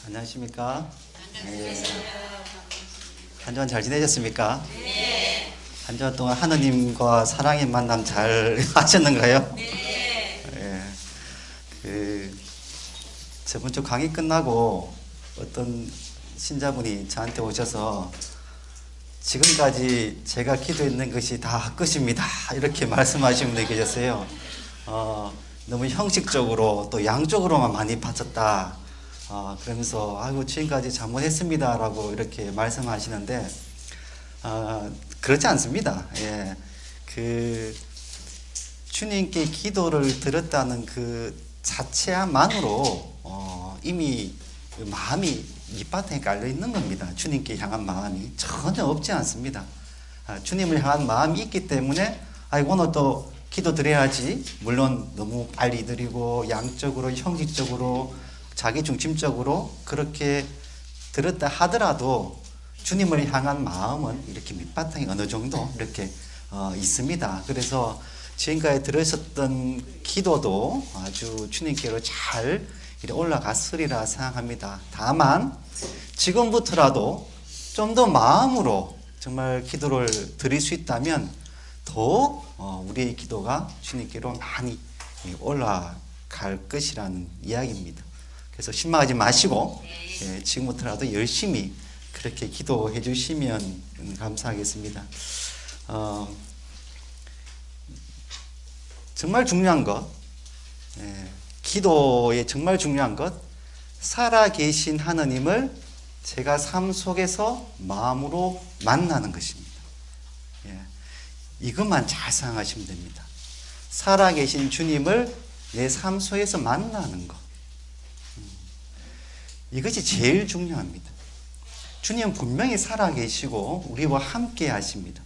안녕하십니까? 네. 한 주간 잘 지내셨습니까? 네. 한 주간 동안 하느님과 사랑의 만남 잘 하셨는가요? 네. 예. 저번 주 강의 끝나고 어떤 신자분이 저한테 오셔서 지금까지 제가 기도했는 것이 다 끝입니다. 이렇게 말씀하시는 분이 계셨어요. 너무 형식적으로 또 양쪽으로만 많이 바쳤다. 그러면서 아이고 지금까지 잘못했습니다라고 이렇게 말씀하시는데 그렇지 않습니다. 예, 주님께 기도를 드렸다는 그 자체만으로 이미 마음이 밑바탕에 깔려 있는 겁니다. 주님께 향한 마음이 전혀 없지 않습니다. 주님을 향한 마음이 있기 때문에 아이고 오늘 또 기도 드려야지. 물론 너무 빨리 드리고 양적으로 형식적으로 자기 중심적으로 그렇게 들었다 하더라도 주님을 향한 마음은 이렇게 밑바탕에 어느 정도 이렇게 있습니다. 그래서 지금까지 들으셨던 기도도 아주 주님께로 잘 올라갔으리라 생각합니다. 다만 지금부터라도 좀 더 마음으로 정말 기도를 드릴 수 있다면 더 우리의 기도가 주님께로 많이 올라갈 것이라는 이야기입니다. 그래서 실망하지 마시고 지금부터라도 열심히 그렇게 기도해 주시면 감사하겠습니다. 정말 중요한 것, 기도에 정말 중요한 것, 살아계신 하느님을 제가 삶 속에서 마음으로 만나는 것입니다. 이것만 잘 생각하시면 됩니다. 살아계신 주님을 내 삶 속에서 만나는 것. 이것이 제일 중요합니다. 주님은 분명히 살아계시고 우리와 함께 하십니다.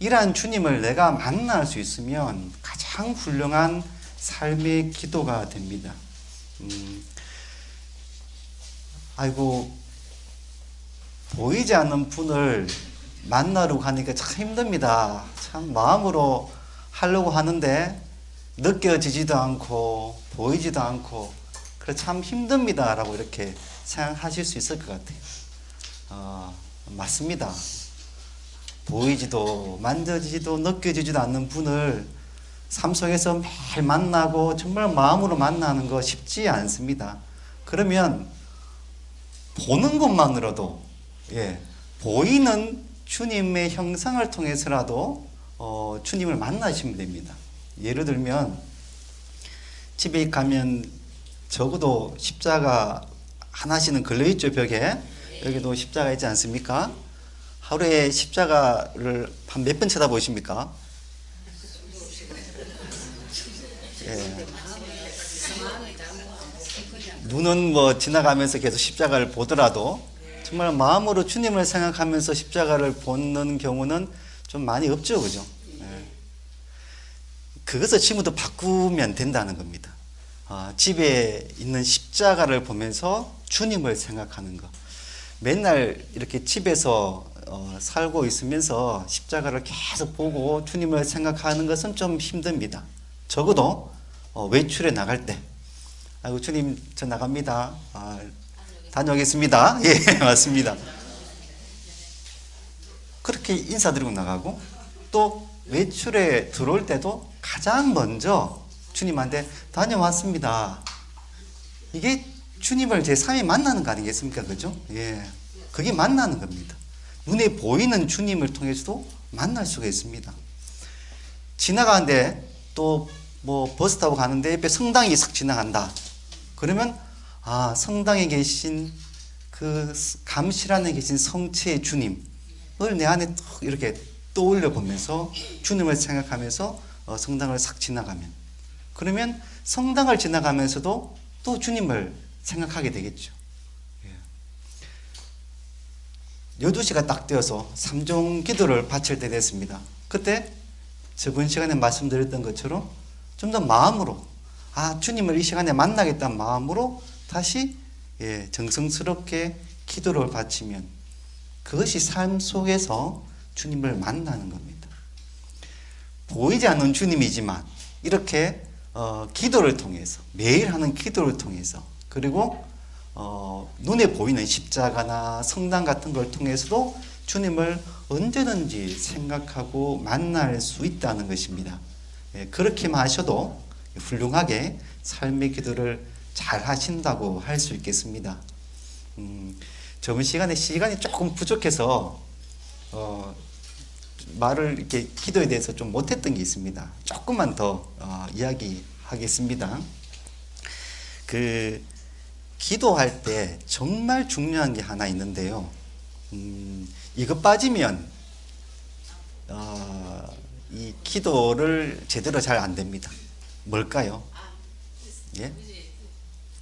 이러한 주님을 내가 만날 수 있으면 가장 훌륭한 삶의 기도가 됩니다. 아이고 보이지 않는 분을 만나러 가니까 참 힘듭니다. 참 마음으로 하려고 하는데 느껴지지도 않고 보이지도 않고 그래 참 힘듭니다 라고 이렇게 생각하실 수 있을 것 같아요. 맞습니다. 보이지도 만져지지도 느껴지지도 않는 분을 삶 속에서 매일 만나고 정말 마음으로 만나는 거 쉽지 않습니다. 그러면 보는 것만으로도 보이는 주님의 형상을 통해서라도 주님을 만나시면 됩니다. 예를 들면 집에 가면 적어도 십자가 하나씩은 걸려있죠. 벽에. 여기도 십자가 있지 않습니까? 하루에 십자가를 한 몇 번 쳐다보십니까? 눈은 뭐 지나가면서 계속 십자가를 보더라도 정말 마음으로 주님을 생각하면서 십자가를 보는 경우는 좀 많이 없죠. 그죠? 그것을 지금부터 바꾸면 된다는 겁니다. 집에 있는 십자가를 보면서 주님을 생각하는 것. 맨날 이렇게 집에서 살고 있으면서 십자가를 계속 보고 주님을 생각하는 것은 좀 힘듭니다. 적어도 외출에 나갈 때 아이고 주님 저 나갑니다. 다녀오겠습니다. 예, 맞습니다. 그렇게 인사드리고 나가고 또 외출에 들어올 때도 가장 먼저 주님한테 다녀왔습니다. 이게 주님을 제3의 만나는 거 아니겠습니까? 그죠? 예. 그게 만나는 겁니다. 눈에 보이는 주님을 통해서도 만날 수가 있습니다. 지나가는데 또 뭐 버스 타고 가는데 옆에 성당이 싹 지나간다. 그러면 성당에 계신 그 감실 안에 계신 성체의 주님을 내 안에 이렇게 떠올려 보면서 주님을 생각하면서 성당을 싹 지나가면 그러면 성당을 지나가면서도 또 주님을 생각하게 되겠죠. 12시가 딱 되어서 삼종 기도를 바칠 때 됐습니다. 그때 저번 시간에 말씀드렸던 것처럼 좀 더 마음으로 주님을 이 시간에 만나겠다는 마음으로 다시 정성스럽게 기도를 바치면 그것이 삶 속에서 주님을 만나는 겁니다. 보이지 않는 주님이지만 이렇게 기도를 통해서 매일 하는 기도를 통해서 그리고 눈에 보이는 십자가나 성당 같은 걸 통해서도 주님을 언제든지 생각하고 만날 수 있다는 것입니다. 예, 그렇게만 하셔도 훌륭하게 삶의 기도를 잘 하신다고 할 수 있겠습니다. 저번 시간이 조금 부족해서 말을 이렇게 기도에 대해서 좀 못했던 게 있습니다. 조금만 더 이야기하겠습니다. 기도할 때 정말 중요한 게 하나 있는데요. 이거 빠지면 이 기도를 제대로 잘 안 됩니다. 뭘까요? 예?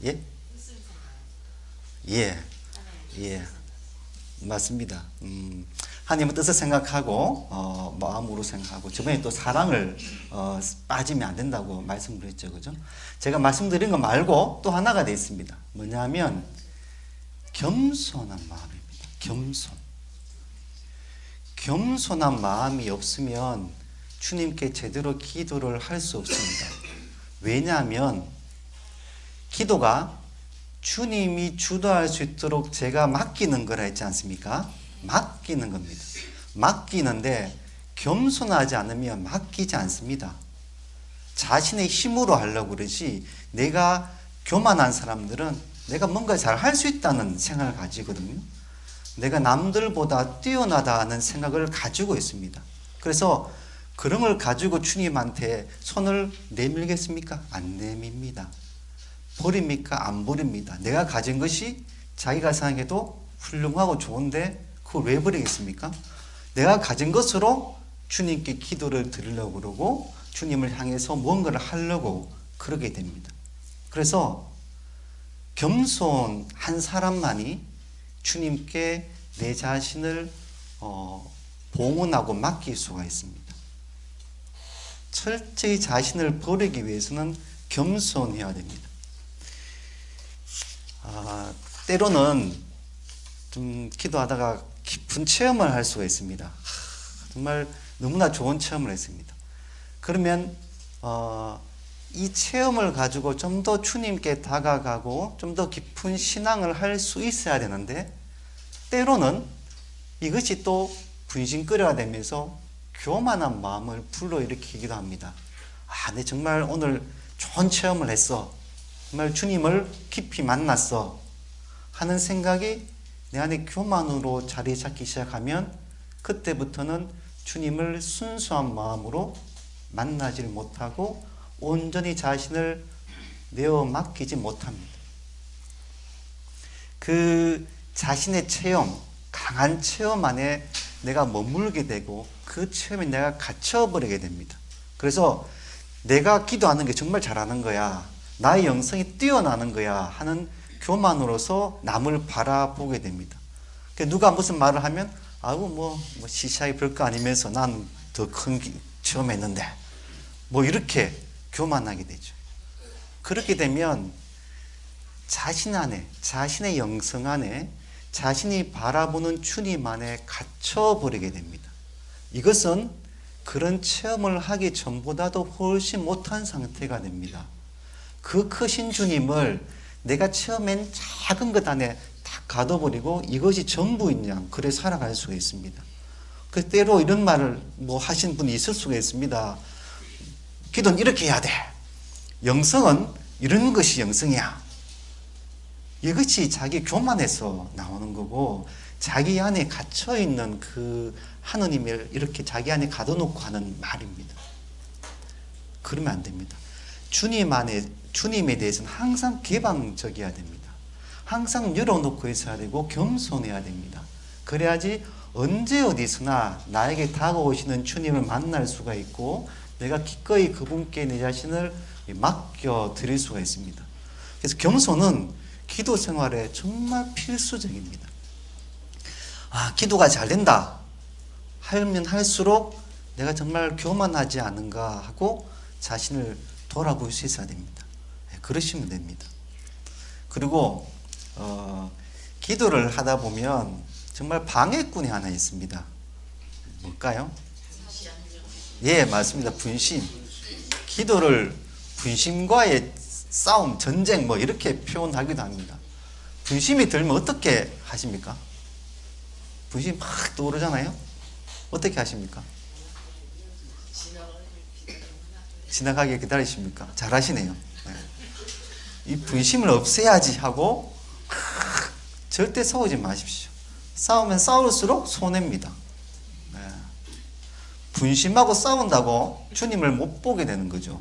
예? 예. 예. 맞습니다. 하나님의 뜻을 생각하고 마음으로 생각하고 저번에 또 사랑을 빠지면 안 된다고 말씀드렸죠, 그죠? 제가 말씀드린 거 말고 또 하나가 돼 있습니다. 뭐냐면 겸손한 마음입니다. 겸손한 마음이 없으면 주님께 제대로 기도를 할 수 없습니다. 왜냐하면 기도가 주님이 주도할 수 있도록 제가 맡기는 거라 했지 않습니까? 맡기는 겁니다. 맡기는데 겸손하지 않으면 맡기지 않습니다. 자신의 힘으로 하려고 그러지, 내가 교만한 사람들은 내가 뭔가 잘 할 수 있다는 생각을 가지거든요. 내가 남들보다 뛰어나다는 생각을 가지고 있습니다. 그래서 그런 걸 가지고 주님한테 손을 내밀겠습니까? 안 내밉니다. 버립니까? 안 버립니다. 내가 가진 것이 자기가 생각해도 훌륭하고 좋은데 그걸 왜 버리겠습니까? 내가 가진 것으로 주님께 기도를 드리려고 그러고 주님을 향해서 무언가를 하려고 그러게 됩니다. 그래서 겸손한 사람만이 주님께 내 자신을 봉헌하고 맡길 수가 있습니다. 철저히 자신을 버리기 위해서는 겸손해야 됩니다. 때로는 좀 기도하다가 깊은 체험을 할 수가 있습니다. 정말 너무나 좋은 체험을 했습니다. 그러면 이 체험을 가지고 좀 더 주님께 다가가고 좀 더 깊은 신앙을 할 수 있어야 되는데, 때로는 이것이 또 분신거려가 되면서 교만한 마음을 불러일으키기도 합니다. 내 정말 오늘 좋은 체험을 했어. 정말 주님을 깊이 만났어. 하는 생각이 내 안에 교만으로 자리 잡기 시작하면 그때부터는 주님을 순수한 마음으로 만나지 못하고 온전히 자신을 내어 맡기지 못합니다. 그 자신의 체험, 강한 체험 안에 내가 머물게 되고 그 체험에 내가 갇혀버리게 됩니다. 그래서 내가 기도하는 게 정말 잘하는 거야, 나의 영성이 뛰어나는 거야 하는 교만으로서 남을 바라보게 됩니다. 누가 무슨 말을 하면 뭐 시시하게 별거 아니면서 난 더 큰 체험했는데 뭐 이렇게 교만하게 되죠. 그렇게 되면 자신 안에, 자신의 영성 안에, 자신이 바라보는 주님 안에 갇혀버리게 됩니다. 이것은 그런 체험을 하기 전보다도 훨씬 못한 상태가 됩니다. 그 크신 주님을 내가 체험한 작은 것 안에 다 가둬버리고 이것이 전부인 양 그래 살아갈 수가 있습니다. 그 때로 이런 말을 하신 분이 있을 수가 있습니다. 기도는 이렇게 해야 돼. 영성은 이런 것이 영성이야. 이것이 자기 교만에서 나오는 거고, 자기 안에 갇혀있는 그 하느님을 이렇게 자기 안에 가둬놓고 하는 말입니다. 그러면 안 됩니다. 주님에 대해서는 항상 개방적이어야 됩니다. 항상 열어놓고 있어야 되고 겸손해야 됩니다. 그래야지 언제 어디서나 나에게 다가오시는 주님을 만날 수가 있고 내가 기꺼이 그분께 내 자신을 맡겨드릴 수가 있습니다. 그래서 겸손은 기도 생활에 정말 필수적입니다. 기도가 잘 된다 하면 할수록 내가 정말 교만하지 않은가 하고 자신을 돌아볼 수 있어야 됩니다. 그러시면 됩니다. 그리고 기도를 하다 보면 정말 방해꾼이 하나 있습니다. 뭘까요? 예, 맞습니다. 분심. 기도를 분심과의 싸움, 전쟁 이렇게 표현하기도 합니다. 분심이 들면 어떻게 하십니까? 분심이 막 떠오르잖아요. 어떻게 하십니까? 지나가게 기다리십니까? 잘하시네요. 네. 이 분심을 없애야지 하고 절대 싸우지 마십시오. 싸우면 싸울수록 손해입니다. 네. 분심하고 싸운다고 주님을 못 보게 되는 거죠.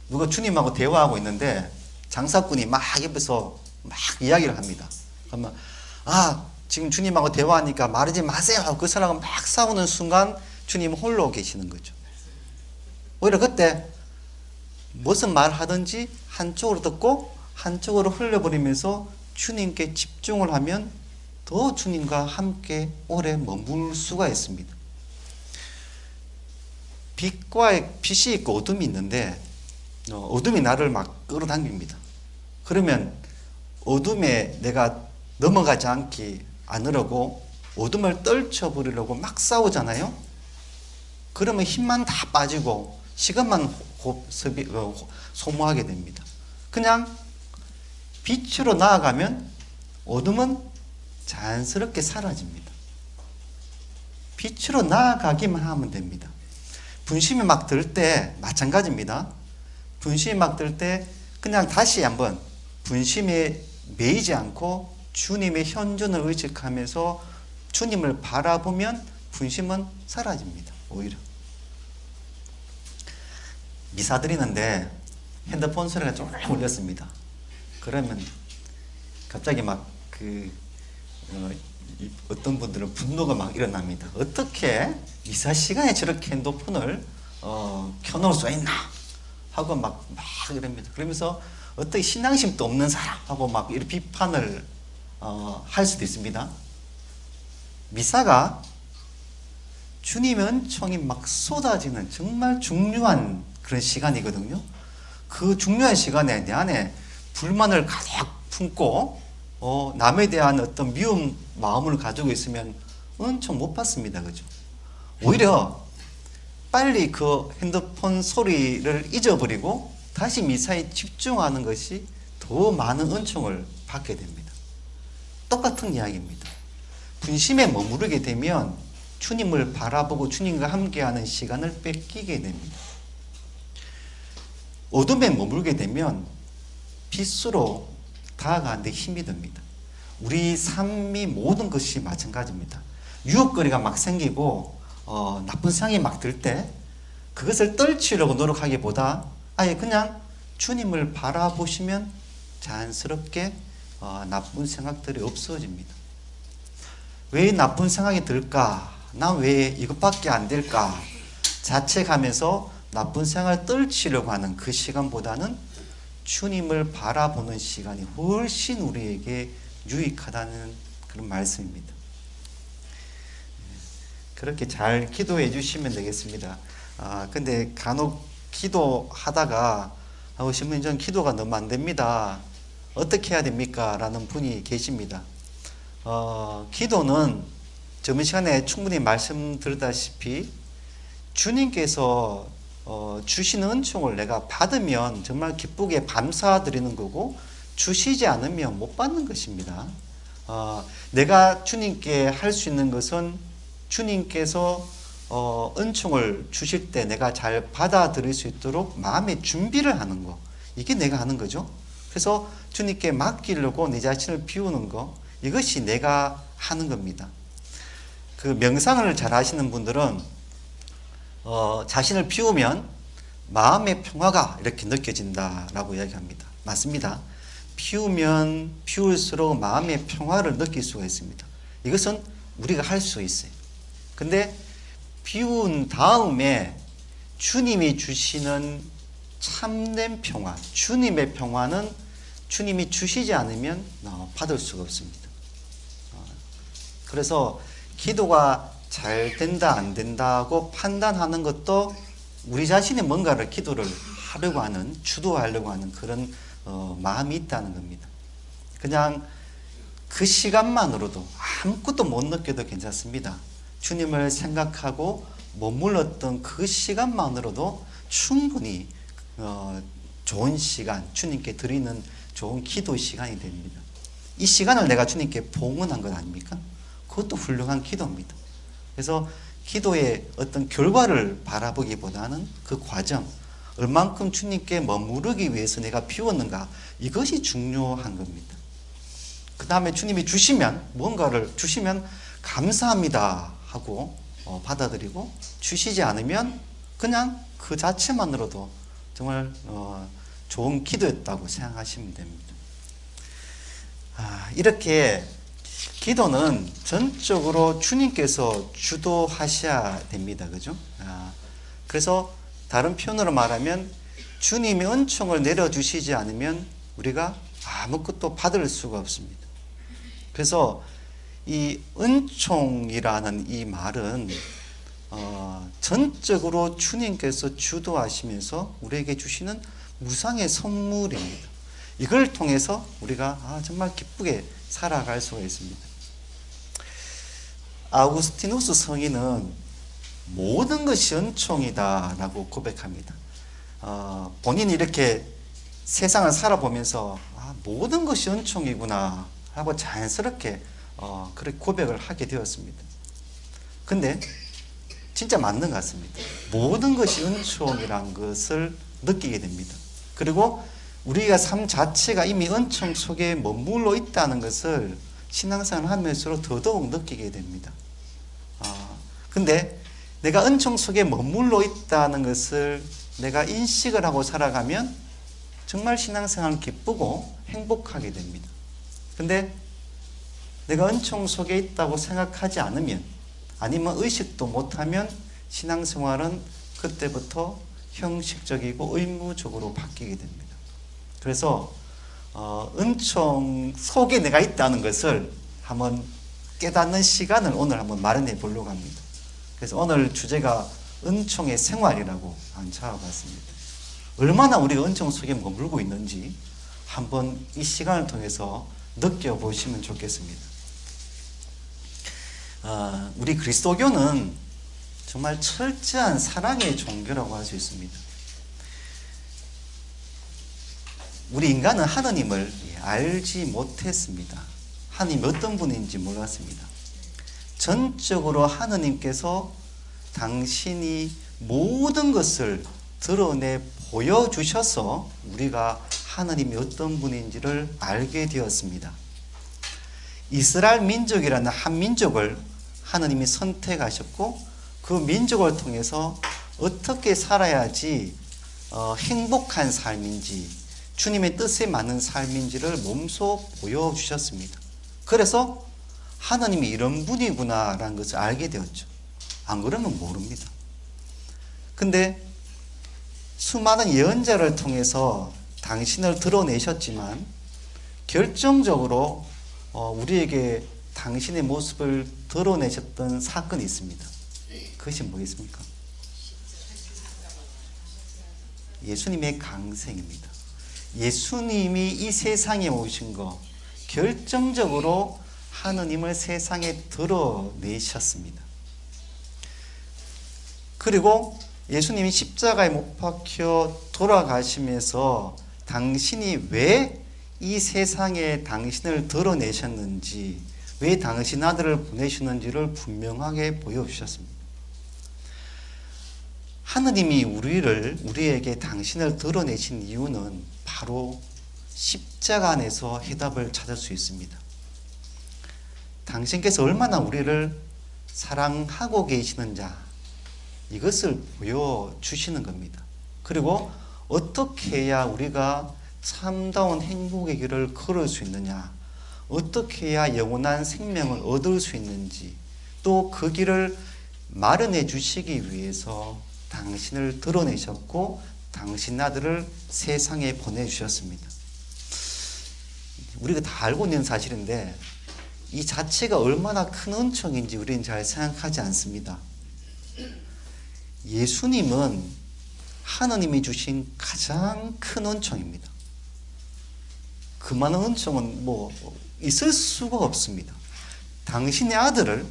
누가 주님하고 대화하고 있는데 장사꾼이 막 옆에서 막 이야기를 합니다. 그러면 지금 주님하고 대화하니까 말하지 마세요 하고 그 사람은 막 싸우는 순간 주님은 홀로 계시는 거죠. 오히려 그때 무슨 말 하든지 한쪽으로 듣고 한쪽으로 흘려버리면서 주님께 집중을 하면 더 주님과 함께 오래 머물 수가 있습니다. 빛이 있고 어둠이 있는데 어둠이 나를 막 끌어당깁니다. 그러면 어둠에 내가 넘어가지 않으려고 어둠을 떨쳐버리려고 막 싸우잖아요. 그러면 힘만 다 빠지고 시간만 소모하게 됩니다. 그냥 빛으로 나아가면 어둠은 자연스럽게 사라집니다. 빛으로 나아가기만 하면 됩니다. 분심이 막 들 때 마찬가지입니다. 분심이 막 들 때 그냥 다시 한번 분심에 매이지 않고 주님의 현존을 의식하면서 주님을 바라보면 분심은 사라집니다. 오히려 미사 드리는데 핸드폰 소리가 좀 울렸습니다. 그러면 갑자기 막 어떤 분들은 분노가 막 일어납니다. 어떻게 미사 시간에 저렇게 핸드폰을 켜놓을 수 있나 하고 막 이럽니다. 그러면서 어떻게 신앙심도 없는 사람하고 막 이렇게 비판을 할 수도 있습니다. 미사가 주님의 은총이 막 쏟아지는 정말 중요한 그런 시간이거든요. 그 중요한 시간에 내 안에 불만을 가득 품고 남에 대한 어떤 미움 마음을 가지고 있으면 은총 못 받습니다. 그죠? 오히려 빨리 그 핸드폰 소리를 잊어버리고 다시 미사에 집중하는 것이 더 많은 은총을 받게 됩니다. 똑같은 이야기입니다. 분심에 머무르게 되면 주님을 바라보고 주님과 함께하는 시간을 뺏기게 됩니다. 어둠에 머물게 되면 빛으로 다가가는데 힘이 듭니다. 우리 삶이 모든 것이 마찬가지입니다. 유혹거리가 막 생기고 나쁜 생각이 막 들 때 그것을 떨치려고 노력하기보다 아예 그냥 주님을 바라보시면 자연스럽게 나쁜 생각들이 없어집니다. 왜 나쁜 생각이 들까? 난 왜 이것밖에 안 될까? 자책하면서 나쁜 생각을 떨치려고 하는 그 시간보다는 주님을 바라보는 시간이 훨씬 우리에게 유익하다는 그런 말씀입니다. 그렇게 잘 기도해 주시면 되겠습니다. 근데 간혹 기도하다가 신부님 전 기도가 너무 안 됩니다. 어떻게 해야 됩니까? 라는 분이 계십니다. 기도는 저번 시간에 충분히 말씀드렸다시피 주님께서 주시는 은총을 내가 받으면 정말 기쁘게 감사드리는 거고 주시지 않으면 못 받는 것입니다. 내가 주님께 할 수 있는 것은 주님께서 은총을 주실 때 내가 잘 받아들일 수 있도록 마음의 준비를 하는 거, 이게 내가 하는 거죠. 그래서 주님께 맡기려고 내 자신을 비우는 거, 이것이 내가 하는 겁니다. 그 명상을 잘 하시는 분들은 자신을 비우면 마음의 평화가 이렇게 느껴진다라고 이야기합니다. 맞습니다. 비우면 비울수록 마음의 평화를 느낄 수가 있습니다. 이것은 우리가 할 수 있어요. 근데 비운 다음에 주님이 주시는 참된 평화, 주님의 평화는 주님이 주시지 않으면 받을 수가 없습니다. 그래서 기도가 잘 된다 안 된다고 판단하는 것도 우리 자신이 뭔가를 기도를 하려고 하는, 주도하려고 하는 그런 마음이 있다는 겁니다. 그냥 그 시간만으로도 아무것도 못 느껴도 괜찮습니다. 주님을 생각하고 머물렀던 그 시간만으로도 충분히 좋은 시간, 주님께 드리는 좋은 기도 시간이 됩니다. 이 시간을 내가 주님께 봉헌한 것 아닙니까? 그것도 훌륭한 기도입니다. 그래서 기도의 어떤 결과를 바라보기보다는 그 과정, 얼만큼 주님께 머무르기 위해서 내가 비웠는가, 이것이 중요한 겁니다. 그 다음에 주님이 주시면, 뭔가를 주시면 감사합니다 하고 받아들이고, 주시지 않으면 그냥 그 자체만으로도 정말 좋은 기도였다고 생각하시면 됩니다. 이렇게 기도는 전적으로 주님께서 주도하셔야 됩니다. 그죠? 그래서 다른 표현으로 말하면 주님의 은총을 내려주시지 않으면 우리가 아무것도 받을 수가 없습니다. 그래서 이 은총이라는 이 말은 전적으로 주님께서 주도하시면서 우리에게 주시는 무상의 선물입니다. 이걸 통해서 우리가 정말 기쁘게 살아갈 수가 있습니다. 아우구스티누스 성인은 모든 것이 은총이다 라고 고백합니다. 본인이 이렇게 세상을 살아보면서 모든 것이 은총이구나 하고 자연스럽게 그렇게 고백을 하게 되었습니다. 근데 진짜 맞는 것 같습니다. 모든 것이 은총이라는 것을 느끼게 됩니다. 그리고 우리가 삶 자체가 이미 은총 속에 머물러 있다는 것을 신앙생활을 하면서 더더욱 느끼게 됩니다. 근데 내가 은총 속에 머물러 있다는 것을 내가 인식을 하고 살아가면 정말 신앙생활은 기쁘고 행복하게 됩니다. 근데 내가 은총 속에 있다고 생각하지 않으면, 아니면 의식도 못하면 신앙생활은 그때부터 형식적이고 의무적으로 바뀌게 됩니다. 그래서 은총 속에 내가 있다는 것을 한번 깨닫는 시간을 오늘 한번 마련해 보려고 합니다. 그래서 오늘 주제가 은총의 생활이라고 잡아봤습니다. 얼마나 우리가 은총 속에 머물고 있는지 한번 이 시간을 통해서 느껴보시면 좋겠습니다. 우리 그리스도교는 정말 철저한 사랑의 종교라고 할 수 있습니다. 우리 인간은 하느님을 알지 못했습니다. 하느님이 어떤 분인지 몰랐습니다. 전적으로 하느님께서 당신이 모든 것을 드러내 보여주셔서 우리가 하느님이 어떤 분인지를 알게 되었습니다. 이스라엘 민족이라는 한 민족을 하느님이 선택하셨고, 그 민족을 통해서 어떻게 살아야지 행복한 삶인지, 주님의 뜻에 맞는 삶인지를 몸소 보여주셨습니다. 그래서 하나님이 이런 분이구나라는 것을 알게 되었죠. 안 그러면 모릅니다. 근데 수많은 예언자를 통해서 당신을 드러내셨지만 결정적으로 우리에게 당신의 모습을 드러내셨던 사건이 있습니다. 그것이 뭐겠습니까? 예수님의 강생입니다. 예수님이 이 세상에 오신 거, 결정적으로 하느님을 세상에 드러내셨습니다. 그리고 예수님이 십자가에 못 박혀 돌아가시면서 당신이 왜 이 세상에 당신을 드러내셨는지, 왜 당신 아들을 보내셨는지를 분명하게 보여주셨습니다. 하느님이 우리에게 당신을 드러내신 이유는 바로 십자가 안에서 해답을 찾을 수 있습니다. 당신께서 얼마나 우리를 사랑하고 계시는 자, 이것을 보여주시는 겁니다. 그리고 어떻게 해야 우리가 참다운 행복의 길을 걸을 수 있느냐, 어떻게 해야 영원한 생명을 얻을 수 있는지, 또 그 길을 마련해 주시기 위해서 당신을 드러내셨고 당신 아들을 세상에 보내주셨습니다. 우리가 다 알고 있는 사실인데 이 자체가 얼마나 큰 은총인지 우리는 잘 생각하지 않습니다. 예수님은 하느님이 주신 가장 큰 은총입니다. 그만한 은총은 있을 수가 없습니다. 당신의 아들을,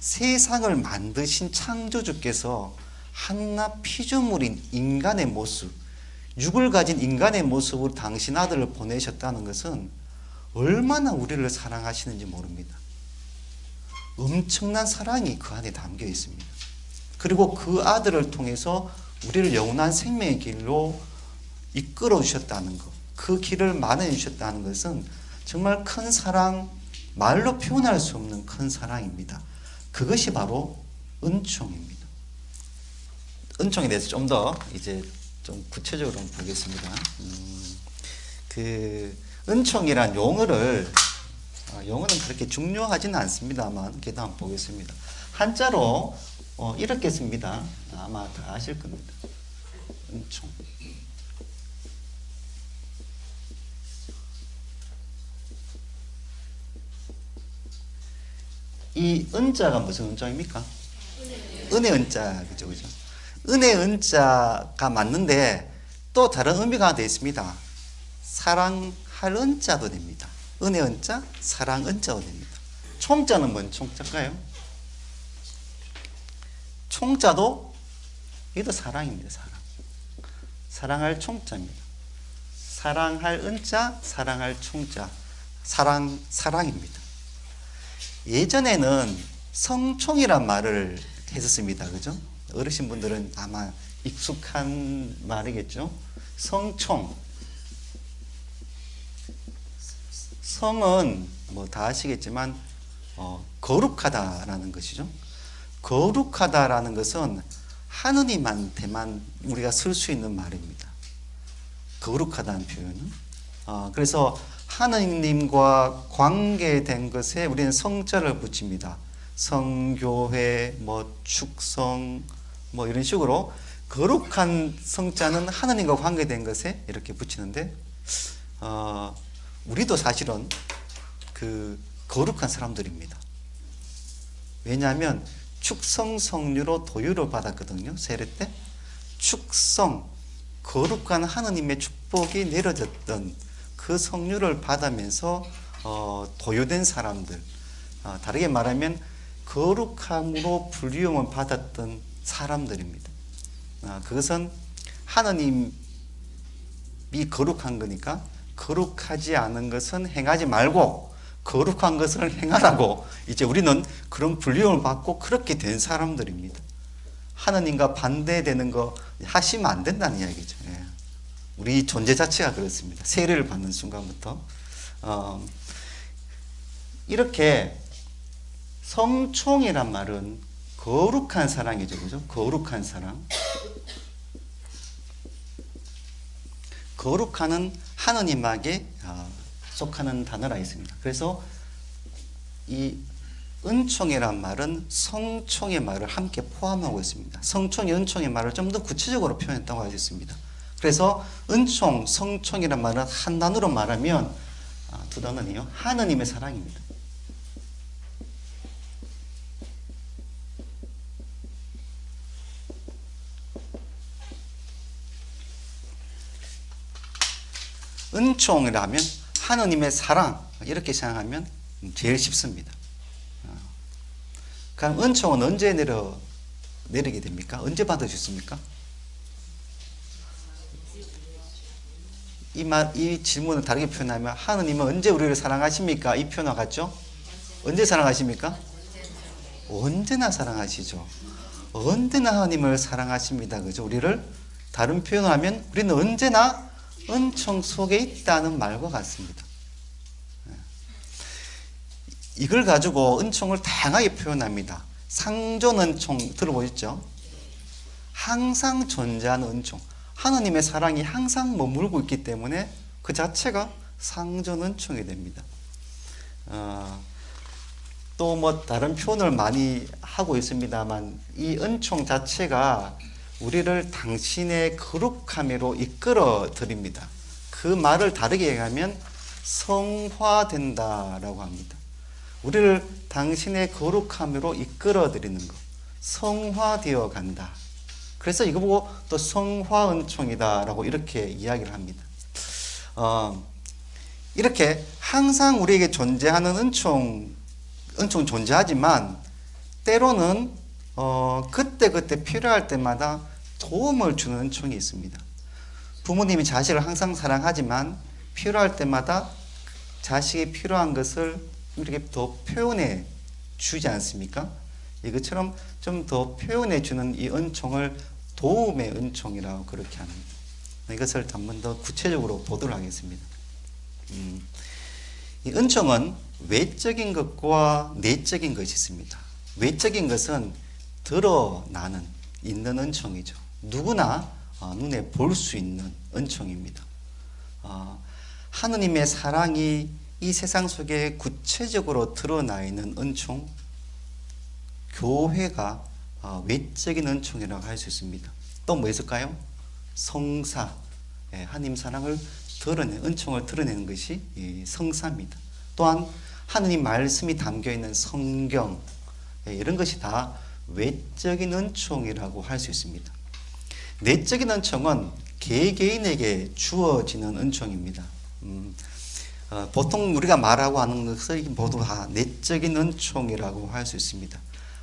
세상을 만드신 창조주께서 한낱 피조물인 인간의 모습, 육을 가진 인간의 모습으로 당신 아들을 보내셨다는 것은 얼마나 우리를 사랑하시는지 모릅니다. 엄청난 사랑이 그 안에 담겨 있습니다. 그리고 그 아들을 통해서 우리를 영원한 생명의 길로 이끌어 주셨다는 것, 그 길을 마련해 주셨다는 것은 정말 큰 사랑, 말로 표현할 수 없는 큰 사랑입니다. 그것이 바로 은총입니다. 은총에 대해서 좀 더 이제 좀 구체적으로 한번 보겠습니다. 그 은총이란 용어를 용어는 그렇게 중요하지는 않습니다만 그래도 한번 보겠습니다. 한자로 이렇게 씁니다. 아마 다 아실 겁니다. 은총. 이 은자가 무슨 은자입니까? 은혜 은자, 그죠, 그죠? 은혜 은자가 맞는데 또 다른 의미가 되어 있습니다. 사랑할 은자도 됩니다. 은혜 은자, 사랑 은자도 됩니다. 총자는 뭔 총자일까요? 총자도 이것도 사랑입니다. 사랑. 사랑할 총자입니다. 사랑할 은자, 사랑할 총자. 사랑입니다. 예전에는 성총이란 말을 했었습니다. 그죠? 어르신분들은 아마 익숙한 말이겠죠? 성총. 성은 뭐 다 아시겠지만 거룩하다라는 것이죠. 거룩하다라는 것은 하느님한테만 우리가 쓸 수 있는 말입니다. 거룩하다는 표현은. 그래서 하느님과 관계된 것에 우리는 성자를 붙입니다. 성교회, 축성, 이런 식으로 거룩한 성자는 하느님과 관계된 것에 이렇게 붙이는데, 우리도 사실은 그 거룩한 사람들입니다. 왜냐하면 축성 성류로 도유를 받았거든요. 세례 때. 축성, 거룩한 하느님의 축복이 내려졌던 그 성류를 받으면서 도유된 사람들, 다르게 말하면 거룩함으로 불리움을 받았던 사람들입니다. 그것은 하느님이 거룩한 거니까 거룩하지 않은 것은 행하지 말고 거룩한 것을 행하라고 이제 우리는 그런 불리움을 받고 그렇게 된 사람들입니다. 하느님과 반대되는 거 하시면 안 된다는 이야기죠. 예. 우리 존재 자체가 그렇습니다. 세례를 받는 순간부터. 이렇게 성총이란 말은 거룩한 사랑이죠. 그죠? 거룩한 사랑. 거룩하는 하느님에게 속하는 단어라 있습니다. 그래서 이 은총이란 말은 성총의 말을 함께 포함하고 있습니다. 성총이 은총의 말을 좀 더 구체적으로 표현했다고 할 수 있습니다. 그래서 은총, 성총이란 말은 한 단어로 말하면 두 단어네요. 하느님의 사랑입니다. 은총이라면 하느님의 사랑 이렇게 생각하면 제일 쉽습니다. 그럼 은총은 언제 내리게 됩니까? 언제 받으셨습니까? 이 질문을 다르게 표현하면 하느님은 언제 우리를 사랑하십니까? 이 표현과 같죠? 언제 사랑하십니까? 언제나 사랑하시죠. 언제나 하느님을 사랑하십니다. 그죠? 우리를 다른 표현을 하면 우리는 언제나 은총 속에 있다는 말과 같습니다. 이걸 가지고 은총을 다양하게 표현합니다. 상존 은총 들어보셨죠? 항상 존재하는 은총. 하나님의 사랑이 항상 머물고 있기 때문에 그 자체가 상존 은총이 됩니다. 또 다른 표현을 많이 하고 있습니다만 이 은총 자체가 우리를 당신의 거룩함으로 이끌어 드립니다. 그 말을 다르게 얘기하면 성화된다라고 합니다. 우리를 당신의 거룩함으로 이끌어 드리는 것, 성화되어 간다. 그래서 이거 보고 또 성화 은총이다라고 이렇게 이야기를 합니다. 이렇게 항상 우리에게 존재하는 은총 존재하지만 때로는 그때 필요할 때마다 도움을 주는 은총이 있습니다. 부모님이 자식을 항상 사랑하지만 필요할 때마다 자식이 필요한 것을 이렇게 더 표현해 주지 않습니까? 이것처럼 좀 더 표현해 주는 이 은총을 도움의 은총이라고 그렇게 합니다. 이것을 한 번 더 구체적으로 보도록 하겠습니다. 이 은총은 외적인 것과 내적인 것이 있습니다. 외적인 것은 드러나는 있는 은총이죠. 누구나 눈에 볼 수 있는 은총입니다. 하느님의 사랑이 이 세상 속에 구체적으로 드러나 있는 은총, 교회가 외적인 은총이라고 할 수 있습니다. 또 뭐 있을까요? 성사, 하나님 사랑을 드러내는, 은총을 드러내는 것이 성사입니다. 또한 하느님 말씀이 담겨있는 성경, 이런 것이 다 외적인 은총이라고 할 수 있습니다. 내적인 은총은 개개인에게 주어지는 은총입니다. 보통 우리가 말하고 하는 것을 모두 다 내적인 은총이라고 할 수 있습니다.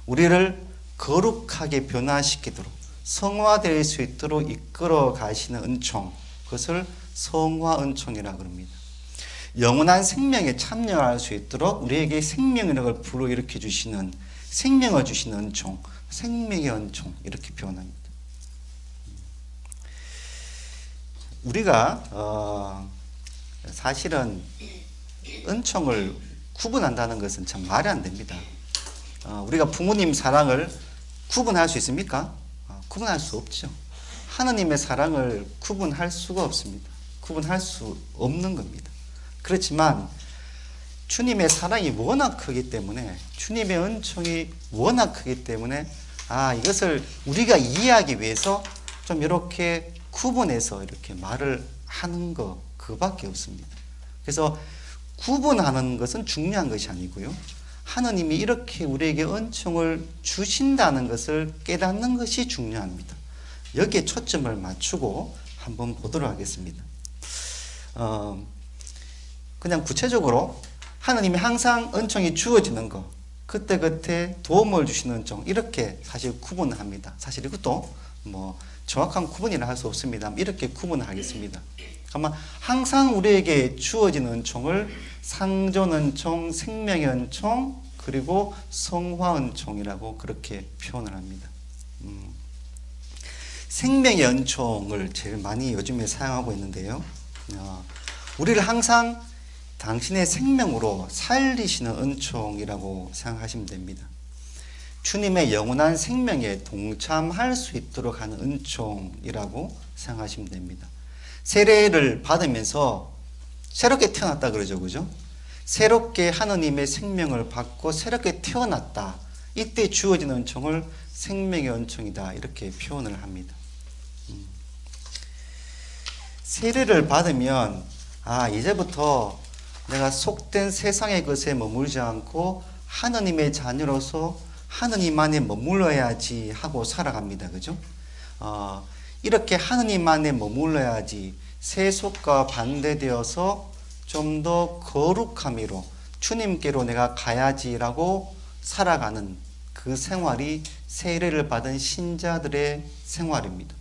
우리를 거룩하게 변화시키도록 성화될 수 있도록 이끌어 가시는 은총, 그것을 성화 은총이라고 합니다. 영원한 생명에 참여할 수 있도록 우리에게 생명력을 불러일으켜 주시는, 생명을 주시는 은총, 생명의 은총, 이렇게 표현합니다. 우리가 사실은 은총을 구분한다는 것은 참 말이 안 됩니다. 우리가 부모님 사랑을 구분할 수 있습니까? 구분할 수 없죠. 하나님의 사랑을 구분할 수가 없습니다. 구분할 수 없는 겁니다. 그렇지만 주님의 사랑이 워낙 크기 때문에, 주님의 은총이 워낙 크기 때문에 이것을 우리가 이해하기 위해서 좀 이렇게 구분해서 이렇게 말을 하는 것, 그밖에 없습니다. 그래서 구분하는 것은 중요한 것이 아니고요, 하나님이 이렇게 우리에게 은총을 주신다는 것을 깨닫는 것이 중요합니다. 여기에 초점을 맞추고 한번 보도록 하겠습니다. 그냥 구체적으로 하나님이 항상 은총이 주어지는 것, 그때그때 도움을 주시는 은총, 이렇게 사실 구분을 합니다. 사실 이것도 뭐 정확한 구분이라 할 수 없습니다. 이렇게 구분을 하겠습니다. 아마 항상 우리에게 주어지는 은총을 상존 은총, 생명의 은총, 그리고 성화 은총이라고 그렇게 표현을 합니다. 생명의 은총을 제일 많이 요즘에 사용하고 있는데요, 우리를 항상 당신의 생명으로 살리시는 은총이라고 생각하시면 됩니다. 주님의 영원한 생명에 동참할 수 있도록 하는 은총이라고 생각하시면 됩니다. 세례를 받으면서 새롭게 태어났다 그러죠, 그죠? 새롭게 하느님의 생명을 받고 새롭게 태어났다, 이때 주어지는 은총을 생명의 은총이다, 이렇게 표현을 합니다. 세례를 받으면 이제부터 내가 속된 세상의 것에 머물지 않고 하느님의 자녀로서 하느님 안에 머물러야지 하고 살아갑니다. 그죠? 이렇게 하느님 안에 머물러야지, 세속과 반대되어서 좀 더 거룩함으로 주님께로 내가 가야지라고 살아가는 그 생활이 세례를 받은 신자들의 생활입니다.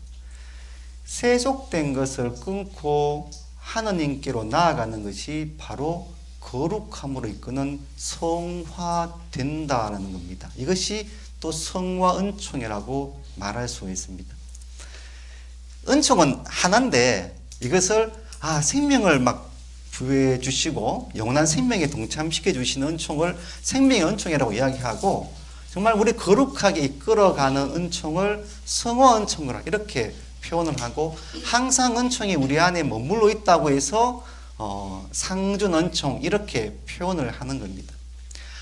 세속된 것을 끊고 하느님께로 나아가는 것이 바로 거룩함으로 이끄는 성화된다는 겁니다. 이것이 또 성화 은총이라고 말할 수 있습니다. 은총은 하나인데 이것을 생명을 막 부여해 주시고 영원한 생명에 동참시켜 주시는 은총을 생명의 은총이라고 이야기하고, 정말 우리 거룩하게 이끌어가는 은총을 성화 은총이라 이렇게 표현을 하고, 항상 은총이 우리 안에 머물러 있다고 해서 상존 은총, 이렇게 표현을 하는 겁니다.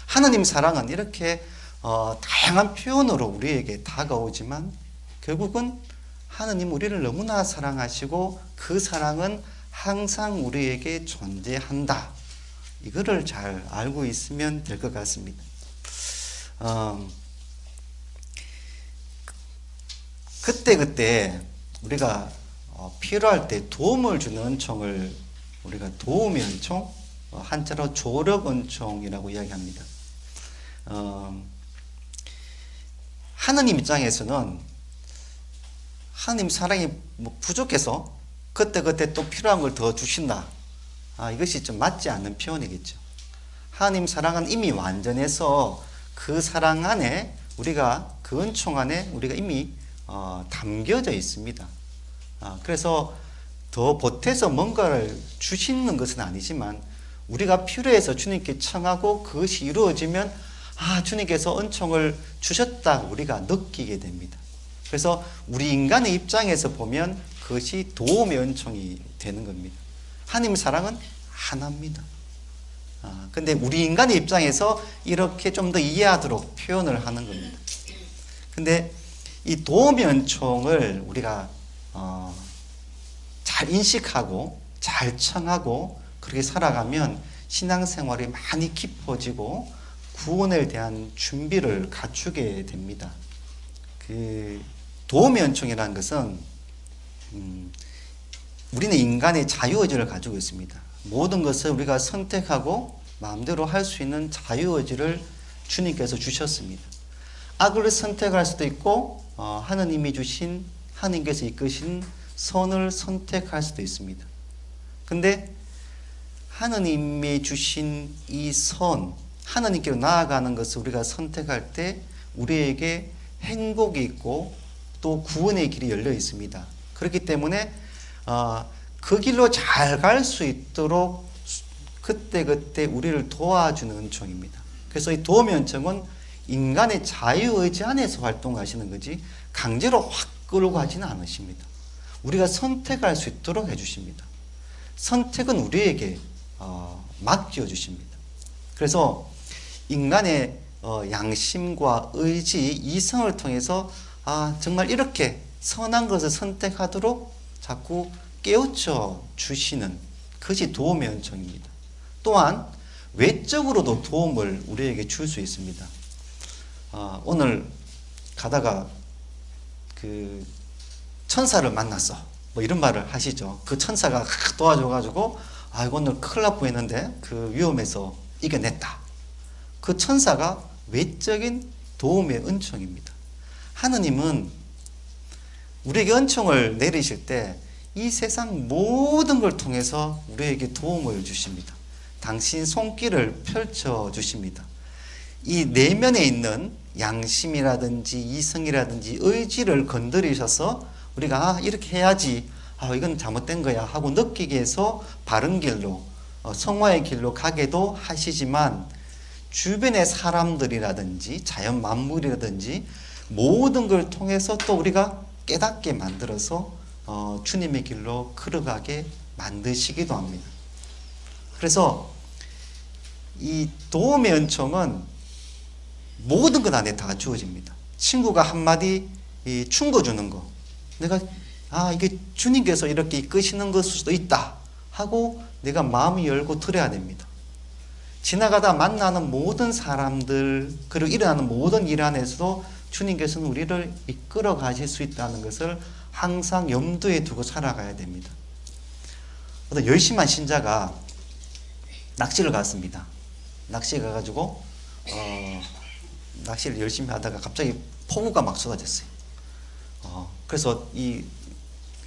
하나님 사랑은 이렇게 다양한 표현으로 우리에게 다가오지만 결국은 하나님 우리를 너무나 사랑하시고 그 사랑은 항상 우리에게 존재한다, 이거를 잘 알고 있으면 될 것 같습니다. 그때 우리가 필요할 때 도움을 주는 은총을 우리가 도움의 은총, 한자로 조력 은총이라고 이야기합니다. 하느님 입장에서는 하느님 사랑이 부족해서 그때 또 필요한 걸 더 주신다, 이것이 좀 맞지 않는 표현이겠죠. 하나님 사랑은 이미 완전해서 그 사랑 안에 우리가 그 은총 안에 우리가 이미 담겨져 있습니다. 그래서 더 보태서 뭔가를 주시는 것은 아니지만 우리가 필요해서 주님께 청하고 그것이 이루어지면 주님께서 은총을 주셨다 우리가 느끼게 됩니다. 그래서 우리 인간의 입장에서 보면 그것이 도움의 은총이 되는 겁니다. 하나님 사랑은 하나입니다. 근데 우리 인간의 입장에서 이렇게 좀 더 이해하도록 표현을 하는 겁니다. 근데 이 도움의 은총을 우리가 잘 인식하고 잘 청하고 그렇게 살아가면 신앙생활이 많이 깊어지고 구원에 대한 준비를 갖추게 됩니다. 그 도움의 은총이라는 것은 우리는 인간의 자유의지를 가지고 있습니다. 모든 것을 우리가 선택하고 마음대로 할 수 있는 자유의지를 주님께서 주셨습니다. 악을 선택할 수도 있고 하느님이 주신 하느님께서 이끄신 선을 선택할 수도 있습니다. 근데 하느님이 주신 이 선, 하느님께로 나아가는 것을 우리가 선택할 때 우리에게 행복이 있고 또 구원의 길이 열려 있습니다. 그렇기 때문에 그 길로 잘 갈 수 있도록 그때그때 우리를 도와주는 은총입니다. 그래서 이 도움의 은총은 인간의 자유의지 안에서 활동하시는 거지 강제로 확 끌고 가지는 않으십니다. 우리가 선택할 수 있도록 해주십니다. 선택은 우리에게 맡겨 주십니다. 그래서 인간의 양심과 의지, 이성을 통해서 정말 이렇게 선한 것을 선택하도록 자꾸 깨우쳐 주시는 그것이 도움의 은총입니다. 또한 외적으로도 도움을 우리에게 줄 수 있습니다. 오늘 가다가 그 천사를 만났어. 뭐 이런 말을 하시죠. 그 천사가 도와줘가지고 오늘 큰일 날 뻔했는데 그 위험에서 이겨냈다. 그 천사가 외적인 도움의 은총입니다. 하느님은 우리에게 은총을 내리실 때 이 세상 모든 걸 통해서 우리에게 도움을 주십니다. 당신 손길을 펼쳐 주십니다. 이 내면에 있는 양심이라든지 이성이라든지 의지를 건드리셔서 우리가 이렇게 해야지, 이건 잘못된 거야 하고 느끼게 해서 바른 길로, 성화의 길로 가게도 하시지만 주변의 사람들이라든지 자연 만물이라든지 모든 걸 통해서 또 우리가 깨닫게 만들어서 주님의 길로 걸어가게 만드시기도 합니다. 그래서 이 도움의 은총은 모든 것 안에 다 주어집니다. 친구가 한마디 충고주는 거, 내가 이게 주님께서 이렇게 이끄시는 것일 수도 있다 하고 내가 마음이 열고 들어야 됩니다. 지나가다 만나는 모든 사람들 그리고 일어나는 모든 일 안에서도 주님께서는 우리를 이끌어 가실 수 있다는 것을 항상 염두에 두고 살아가야 됩니다. 어떤 열심한 신자가 낚시를 갔습니다. 낚시에 가가지고 낚시를 열심히 하다가 갑자기 폭우가 막 쏟아졌어요. 그래서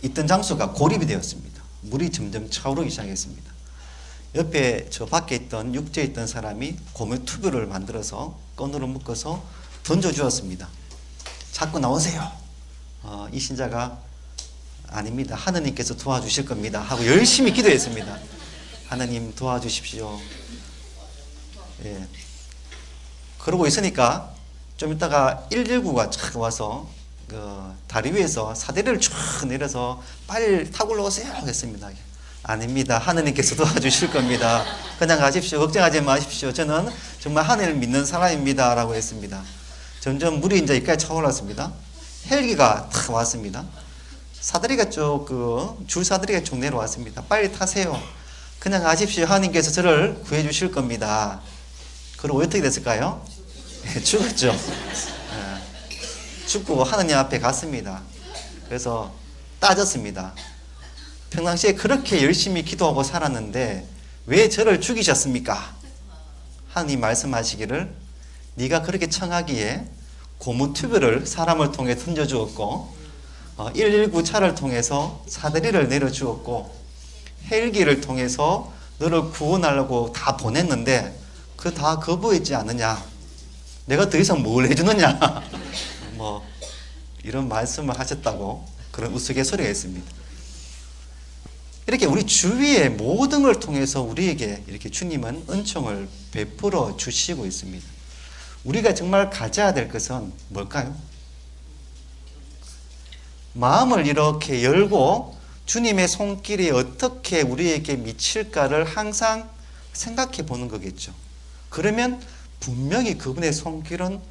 있던 장소가 고립이 되었습니다. 물이 점점 차오르기 시작했습니다. 옆에 저 밖에 있던 육지에 있던 사람이 고무튜브를 만들어서 끈으로 묶어서 던져주었습니다. 자꾸 나오세요. 이 신자가 아닙니다. 하느님께서 도와주실 겁니다 하고 열심히 기도했습니다. 하느님 도와주십시오. 예. 그러고 있으니까 좀 이따가 119가 착 와서 그 다리 위에서 사다리를 쭉 내려서 빨리 타고 올라오세요 했습니다. 아닙니다. 하느님께서 도와주실 겁니다. 그냥 가십시오. 걱정하지 마십시오. 저는 정말 하느님을 믿는 사람입니다 라고 했습니다. 점점 물이 이제 여기까지 차올랐습니다. 헬기가 탁 왔습니다. 사다리가 줄 사다리가 쭉 내려왔습니다. 빨리 타세요. 그냥 가십시오. 하느님께서 저를 구해 주실 겁니다. 그리고 어떻게 됐을까요? 죽었죠. 죽고 하느님 앞에 갔습니다. 그래서 따졌습니다. 평상시에 그렇게 열심히 기도하고 살았는데 왜 저를 죽이셨습니까? 하느님 말씀하시기를 네가 그렇게 청하기에 고무튜브를 사람을 통해 던져주었고 119 차를 통해서 사다리를 내려주었고 헬기를 통해서 너를 구원하려고 다 보냈는데 그 다 거부했지 않느냐? 내가 더 이상 뭘 해주느냐? 뭐 이런 말씀을 하셨다고 그런 우스갯소리가 있습니다. 이렇게 우리 주위의 모든 걸 통해서 우리에게 이렇게 주님은 은총을 베풀어 주시고 있습니다. 우리가 정말 가져야 될 것은 뭘까요? 마음을 이렇게 열고 주님의 손길이 어떻게 우리에게 미칠까를 항상 생각해 보는 거겠죠. 그러면 분명히 그분의 손길은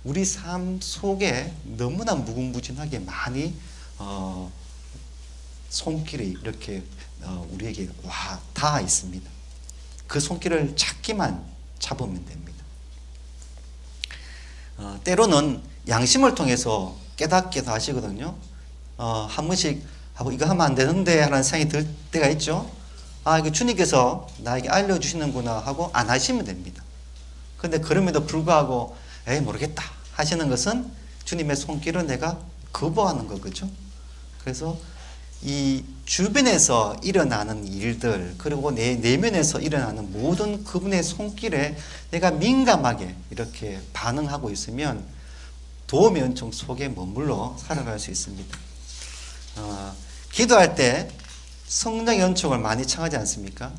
우리 삶 속에 너무나 무궁무진하게 많이 손길이 이렇게 우리에게 와 닿아 있습니다. 그 손길을 잡으면 됩니다. 때로는 양심을 통해서 깨닫기도 하시거든요. 한 번씩 이거 하면 안 되는데 하는 생각이 들 때가 있죠. 이거 주님께서 나에게 알려주시는구나 하고 안 하시면 됩니다. 그런데 그럼에도 불구하고 에이 모르겠다 하시는 것은 주님의 손길을 내가 거부하는 거죠. 그래서 이 주변에서 일어나는 일들 그리고 내 내면에서 일어나는 모든 그분의 손길에 내가 민감하게 이렇게 반응하고 있으면 도움의 은총 속에 머물러 살아갈 수 있습니다. 기도할 때 성령의 은총을 많이 청하지 않습니까?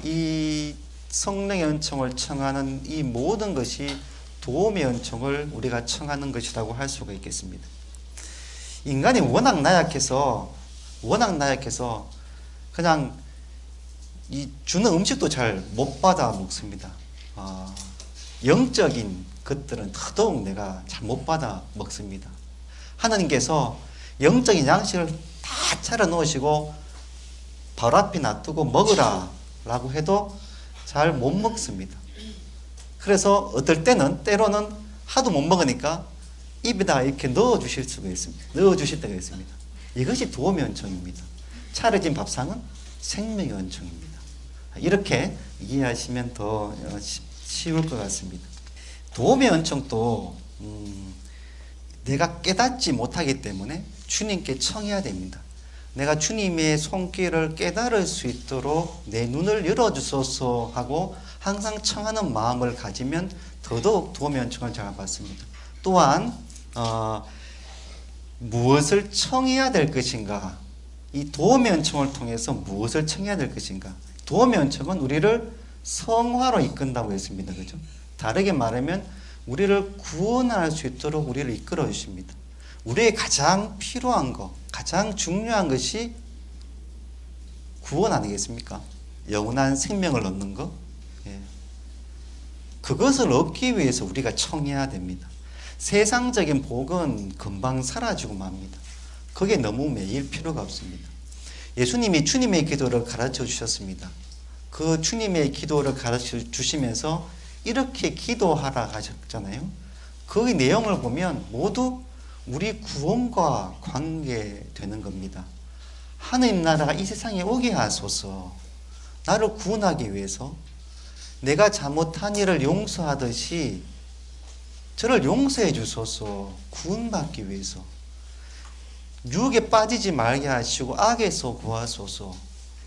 이 성령의 은총을 청하는 이 모든 것이 도움의 은총을 우리가 청하는 것이라고 할 수가 있겠습니다. 인간이 워낙 나약해서 그냥 이 주는 음식도 잘 못 받아 먹습니다. 영적인 것들은 더더욱 내가 잘 못 받아 먹습니다. 하나님께서 영적인 양식을 다 차려 놓으시고 바로 앞에 놔두고 먹으라 라고 해도 잘 못 먹습니다. 그래서 어떨 때는 때로는 하도 못 먹으니까 입에다 이렇게 넣어 주실 수가 있습니다. 넣어 주실 때가 있습니다. 이것이 도움의 은총입니다. 차려진 밥상은 생명의 은총입니다. 이렇게 이해하시면 더 쉬울 것 같습니다. 도움의 은총도 내가 깨닫지 못하기 때문에 주님께 청해야 됩니다. 내가 주님의 손길을 깨달을 수 있도록 내 눈을 열어주소서 하고 항상 청하는 마음을 가지면 더더욱 도움의 은총을 잘 받습니다. 또한 무엇을 청해야 될 것인가? 이 도움의 은총을 통해서 무엇을 청해야 될 것인가? 도움의 은총은 우리를 성화로 이끈다고 했습니다. 그죠? 다르게 말하면 우리를 구원할 수 있도록 우리를 이끌어 주십니다. 우리의 가장 필요한 것, 가장 중요한 것이 구원 아니겠습니까? 영원한 생명을 얻는 것. 그것을 얻기 위해서 우리가 청해야 됩니다. 세상적인 복은 금방 사라지고 맙니다. 그게 너무 매일 필요가 없습니다. 예수님이 주님의 기도를 가르쳐 주셨습니다. 그 주님의 기도를 가르쳐 주시면서 이렇게 기도하라 하셨잖아요. 그 내용을 보면 모두 우리 구원과 관계되는 겁니다. 하느님 나라가 이 세상에 오게 하소서. 나를 구원하기 위해서 내가 잘못한 일을 용서하듯이 저를 용서해 주소서. 구원받기 위해서 유혹에 빠지지 말게 하시고 악에서 구하소서.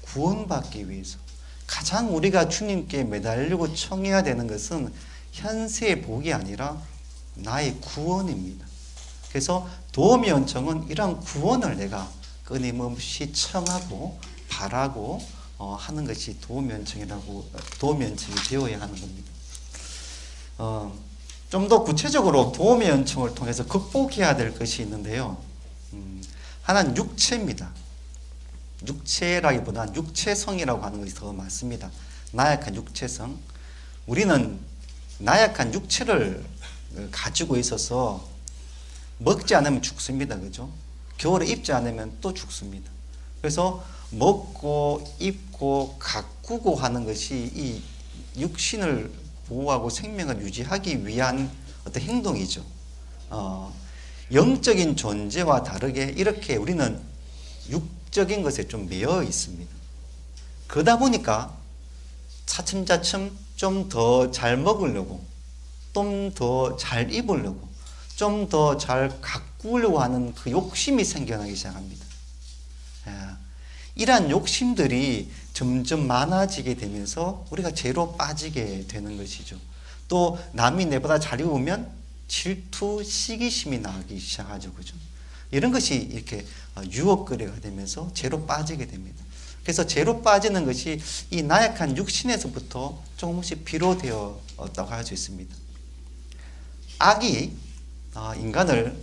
구원받기 위해서 가장 우리가 주님께 매달리고 청해야 되는 것은 현세의 복이 아니라 나의 구원입니다. 그래서 도움의 은총은 이러한 구원을 내가 끊임없이 청하고 바라고 하는 것이 도움의 은총이 되어야 하는 겁니다. 좀 더 구체적으로 도움의 은총을 통해서 극복해야 될 것이 있는데요. 하나는 육체입니다. 육체라기보다는 육체성이라고 하는 것이 더 맞습니다. 나약한 육체성. 우리는 나약한 육체를 가지고 있어서 먹지 않으면 죽습니다. 그죠? 겨울에 입지 않으면 또 죽습니다. 그래서 먹고 입고 가꾸고 하는 것이 이 육신을 보호하고 생명을 유지하기 위한 어떤 행동이죠. 영적인 존재와 다르게 이렇게 우리는 육적인 것에 좀 매여 있습니다. 그러다 보니까 차츰차츰 좀 더 잘 먹으려고, 좀 더 잘 입으려고, 좀 더 잘 가꾸려고 하는 그 욕심이 생겨나기 시작합니다. 이러한 욕심들이 점점 많아지게 되면서 우리가 죄로 빠지게 되는 것이죠. 또 남이 내보다 잘 입으면 질투, 시기심이 나기 시작하죠. 그죠? 이런 것이 이렇게 유혹거리가 되면서 죄로 빠지게 됩니다. 그래서 죄로 빠지는 것이 이 나약한 육신에서부터 조금씩 비롯되었다고 할 수 있습니다. 악이 인간을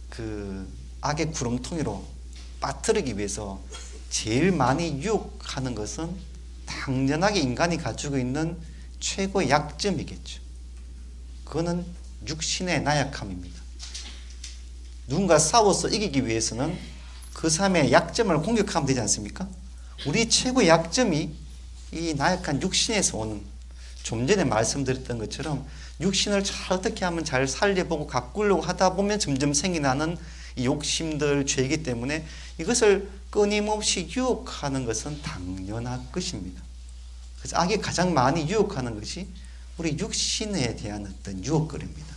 그 악의 구렁텅이로 빠뜨리기 위해서 제일 많이 유혹하는 것은 당연하게 인간이 가지고 있는 최고의 약점이겠죠. 그거는 육신의 나약함입니다. 누군가 싸워서 이기기 위해서는 그 사람의 약점을 공격하면 되지 않습니까? 우리 최고의 약점이 이 나약한 육신에서 오는, 좀 전에 말씀드렸던 것처럼 육신을 어떻게 하면 잘 살려보고 가꾸려고 하다 보면 점점 생겨나는 이 욕심들, 죄이기 때문에 이것을 끊임없이 유혹하는 것은 당연한 것입니다. 그래서 악이 가장 많이 유혹하는 것이 우리 육신에 대한 어떤 유혹거리입니다.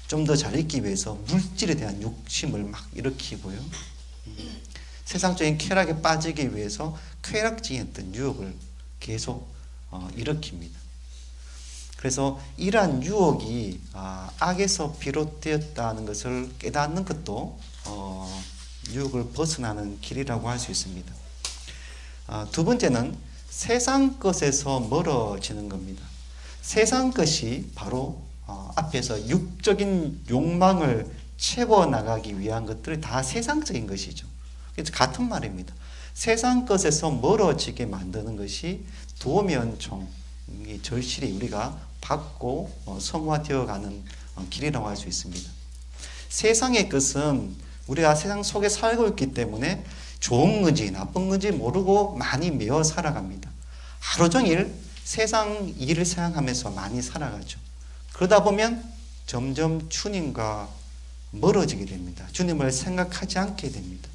좀 더 잘 있기 위해서 물질에 대한 욕심을 막 일으키고요. 세상적인 쾌락에 빠지기 위해서 쾌락적인 어떤 유혹을 계속 일으킵니다. 그래서 이러한 유혹이 악에서 비롯되었다는 것을 깨닫는 것도 유혹을 벗어나는 길이라고 할 수 있습니다. 두 번째는 세상 것에서 멀어지는 겁니다. 세상 것이 바로 앞에서 육적인 욕망을 채워나가기 위한 것들이 다 세상적인 것이죠. 그래서 같은 말입니다. 세상 것에서 멀어지게 만드는 것이 도면총, 절실히 우리가 받고 성화되어가는 길이라고 할 수 있습니다. 세상의 것은 우리가 세상 속에 살고 있기 때문에 좋은 건지 나쁜 건지 모르고 많이 매어 살아갑니다. 하루 종일 세상 일을 생각하면서 많이 살아가죠. 그러다 보면 점점 주님과 멀어지게 됩니다. 주님을 생각하지 않게 됩니다.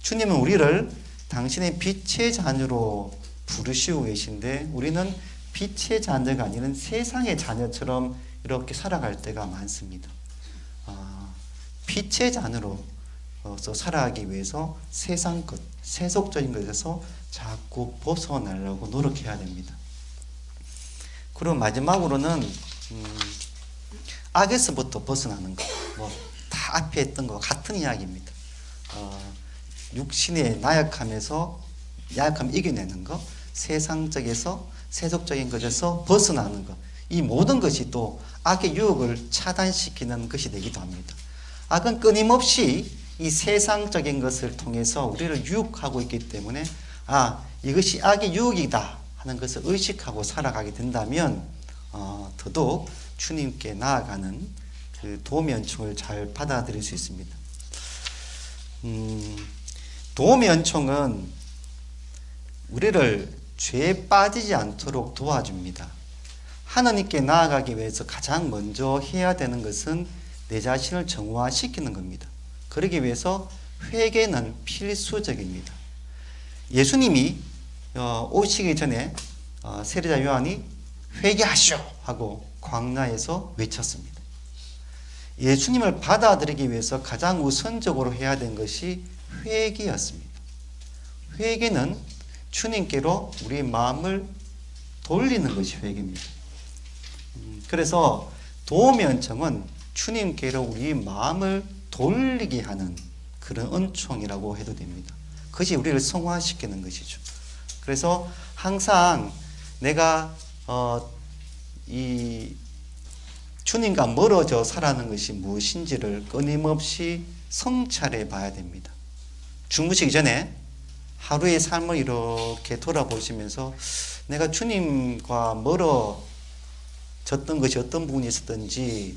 주님은 우리를 당신의 빛의 자녀로 부르시고 계신데 우리는 빛의 자녀가 아니라 세상의 자녀처럼 이렇게 살아갈 때가 많습니다. 빛의 자녀로서 살아가기 위해서 세상 것, 세속적인 것에서 자꾸 벗어나려고 노력해야 됩니다. 그리고 마지막으로는 악에서부터 벗어나는 것, 다 앞에 했던 것 같은 이야기입니다. 육신의 나약함에서 야약함 이겨내는 것, 세상적에서 세속적인 것에서 벗어나는 것, 이 모든 것이 또 악의 유혹을 차단시키는 것이 되기도 합니다. 악은 끊임없이 이 세상적인 것을 통해서 우리를 유혹하고 있기 때문에 이것이 악의 유혹이다 하는 것을 의식하고 살아가게 된다면 더더욱 주님께 나아가는 그 도면총을 잘 받아들일 수 있습니다. 도면총은 우리를 죄에 빠지지 않도록 도와줍니다. 하나님께 나아가기 위해서 가장 먼저 해야 되는 것은 내 자신을 정화시키는 겁니다. 그러기 위해서 회개는 필수적입니다. 예수님이 오시기 전에 세례자 요한이 회개하시오 하고 광야에서 외쳤습니다. 예수님을 받아들이기 위해서 가장 우선적으로 해야 되는 것이 회개였습니다. 회개는 주님께로 우리 마음을 돌리는 것이 회개입니다. 그래서 도면청은 주님께로 우리 마음을 돌리게 하는 그런 은총이라고 해도 됩니다. 그것이 우리를 성화시키는 것이죠. 그래서 항상 내가 이 주님과 멀어져 살아가는 것이 무엇인지를 끊임없이 성찰해 봐야 됩니다. 주무시기 전에 하루의 삶을 이렇게 돌아보시면서 내가 주님과 멀어졌던 것이 어떤 부분이 있었던지,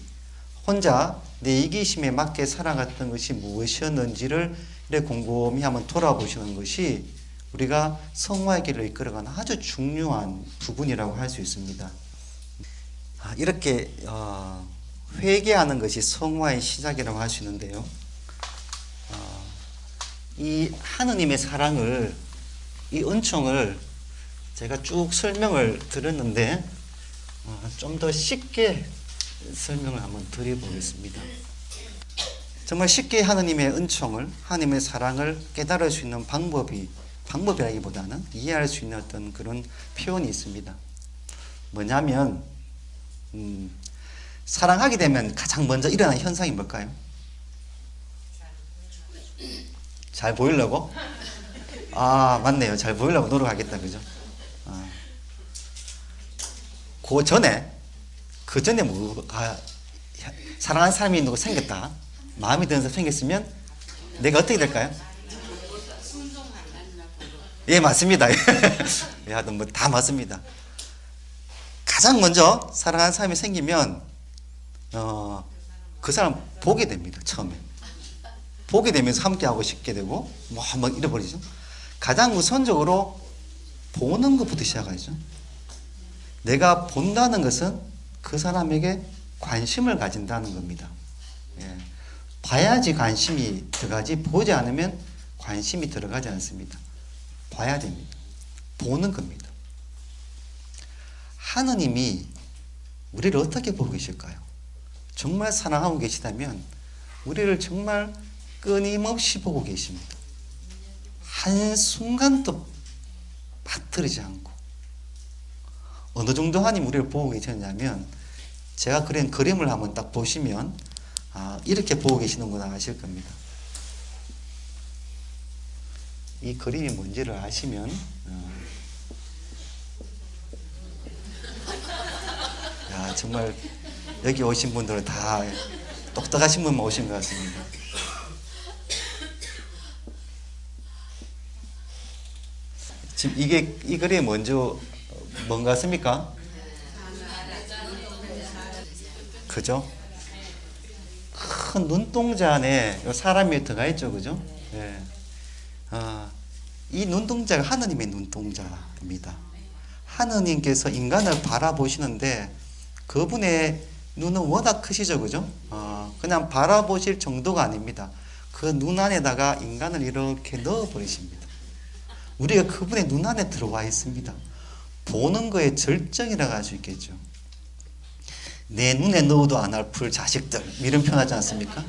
혼자 내 이기심에 맞게 살아갔던 것이 무엇이었는지를 이렇게 곰곰이 한번 돌아보시는 것이 우리가 성화의 길을 이끌어가는 아주 중요한 부분이라고 할 수 있습니다. 이렇게 회개하는 것이 성화의 시작이라고 할 수 있는데요. 이 하느님의 사랑을, 이 은총을 제가 쭉 설명을 드렸는데 좀 더 쉽게 설명을 한번 드려보겠습니다. 정말 쉽게 하느님의 은총을, 하느님의 사랑을 깨달을 수 있는 방법이 방법이라기보다는 이해할 수 있는 어떤 그런 표현이 있습니다. 뭐냐면 사랑하게 되면 가장 먼저 일어나는 현상이 뭘까요? 잘 보이려고? 아, 맞네요. 잘 보이려고 노력하겠다. 그죠? 아. 그 전에 뭐가, 사랑하는 사람이 누구 생겼다. 마음이 드는 사람이 생겼으면 내가 어떻게 될까요? 예, 맞습니다. 예, 하여튼 뭐 다 맞습니다. 가장 먼저 사랑하는 사람이 생기면, 그 사람 보게 됩니다. 처음에. 보게 되면서 함께하고 싶게 되고, 뭐, 한번 잃어버리죠. 가장 우선적으로 보는 것부터 시작하죠. 내가 본다는 것은 그 사람에게 관심을 가진다는 겁니다. 예. 봐야지 관심이 들어가지, 보지 않으면 관심이 들어가지 않습니다. 봐야 됩니다. 보는 겁니다. 하느님이 우리를 어떻게 보고 계실까요? 정말 사랑하고 계시다면 우리를 정말 끊임없이 보고 계십니다. 한순간도 빠뜨리지 않고. 어느 정도 하나님 우리를 보고 계셨냐면, 제가 그린 그림을 한번 딱 보시면 이렇게 보고 계시는구나 아실 겁니다. 이 그림이 뭔지를 아시면 야, 정말 여기 오신 분들은 다 똑똑하신 분만 오신 것 같습니다. 지금 이 그림이 뭔가 같습니까? 그죠? 큰 눈동자 안에 사람이 들어가 있죠, 그죠? 예. 이 눈동자가 하느님의 눈동자입니다. 하느님께서 인간을 바라보시는데 그분의 눈은 워낙 크시죠, 그죠? 그냥 바라보실 정도가 아닙니다. 그 눈 안에다가 인간을 이렇게 넣어버리십니다. 우리가 그분의 눈 안에 들어와 있습니다. 보는 거에 절정이라고 할 수 있겠죠. 내 눈에 넣어도 안 아플 자식들, 이런 표현하지 않습니까?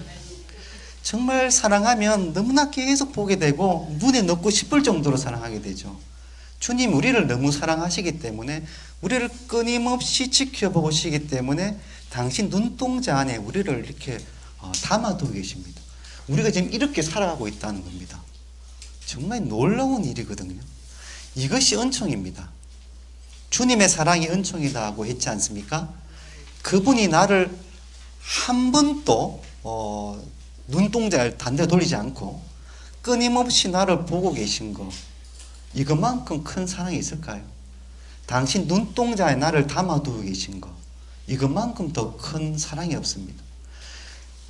정말 사랑하면 너무나 계속 보게 되고 눈에 넣고 싶을 정도로 사랑하게 되죠. 주님 우리를 너무 사랑하시기 때문에, 우리를 끊임없이 지켜보시기 때문에 당신 눈동자 안에 우리를 이렇게 담아두고 계십니다. 우리가 지금 이렇게 살아가고 있다는 겁니다. 정말 놀라운 일이거든요. 이것이 은총입니다. 주님의 사랑이 은총이라고 했지 않습니까? 그분이 나를 한 번도 눈동자를 단대 돌리지 않고 끊임없이 나를 보고 계신 거, 이것만큼 큰 사랑이 있을까요? 당신 눈동자에 나를 담아두고 계신 거, 이것만큼 더 큰 사랑이 없습니다.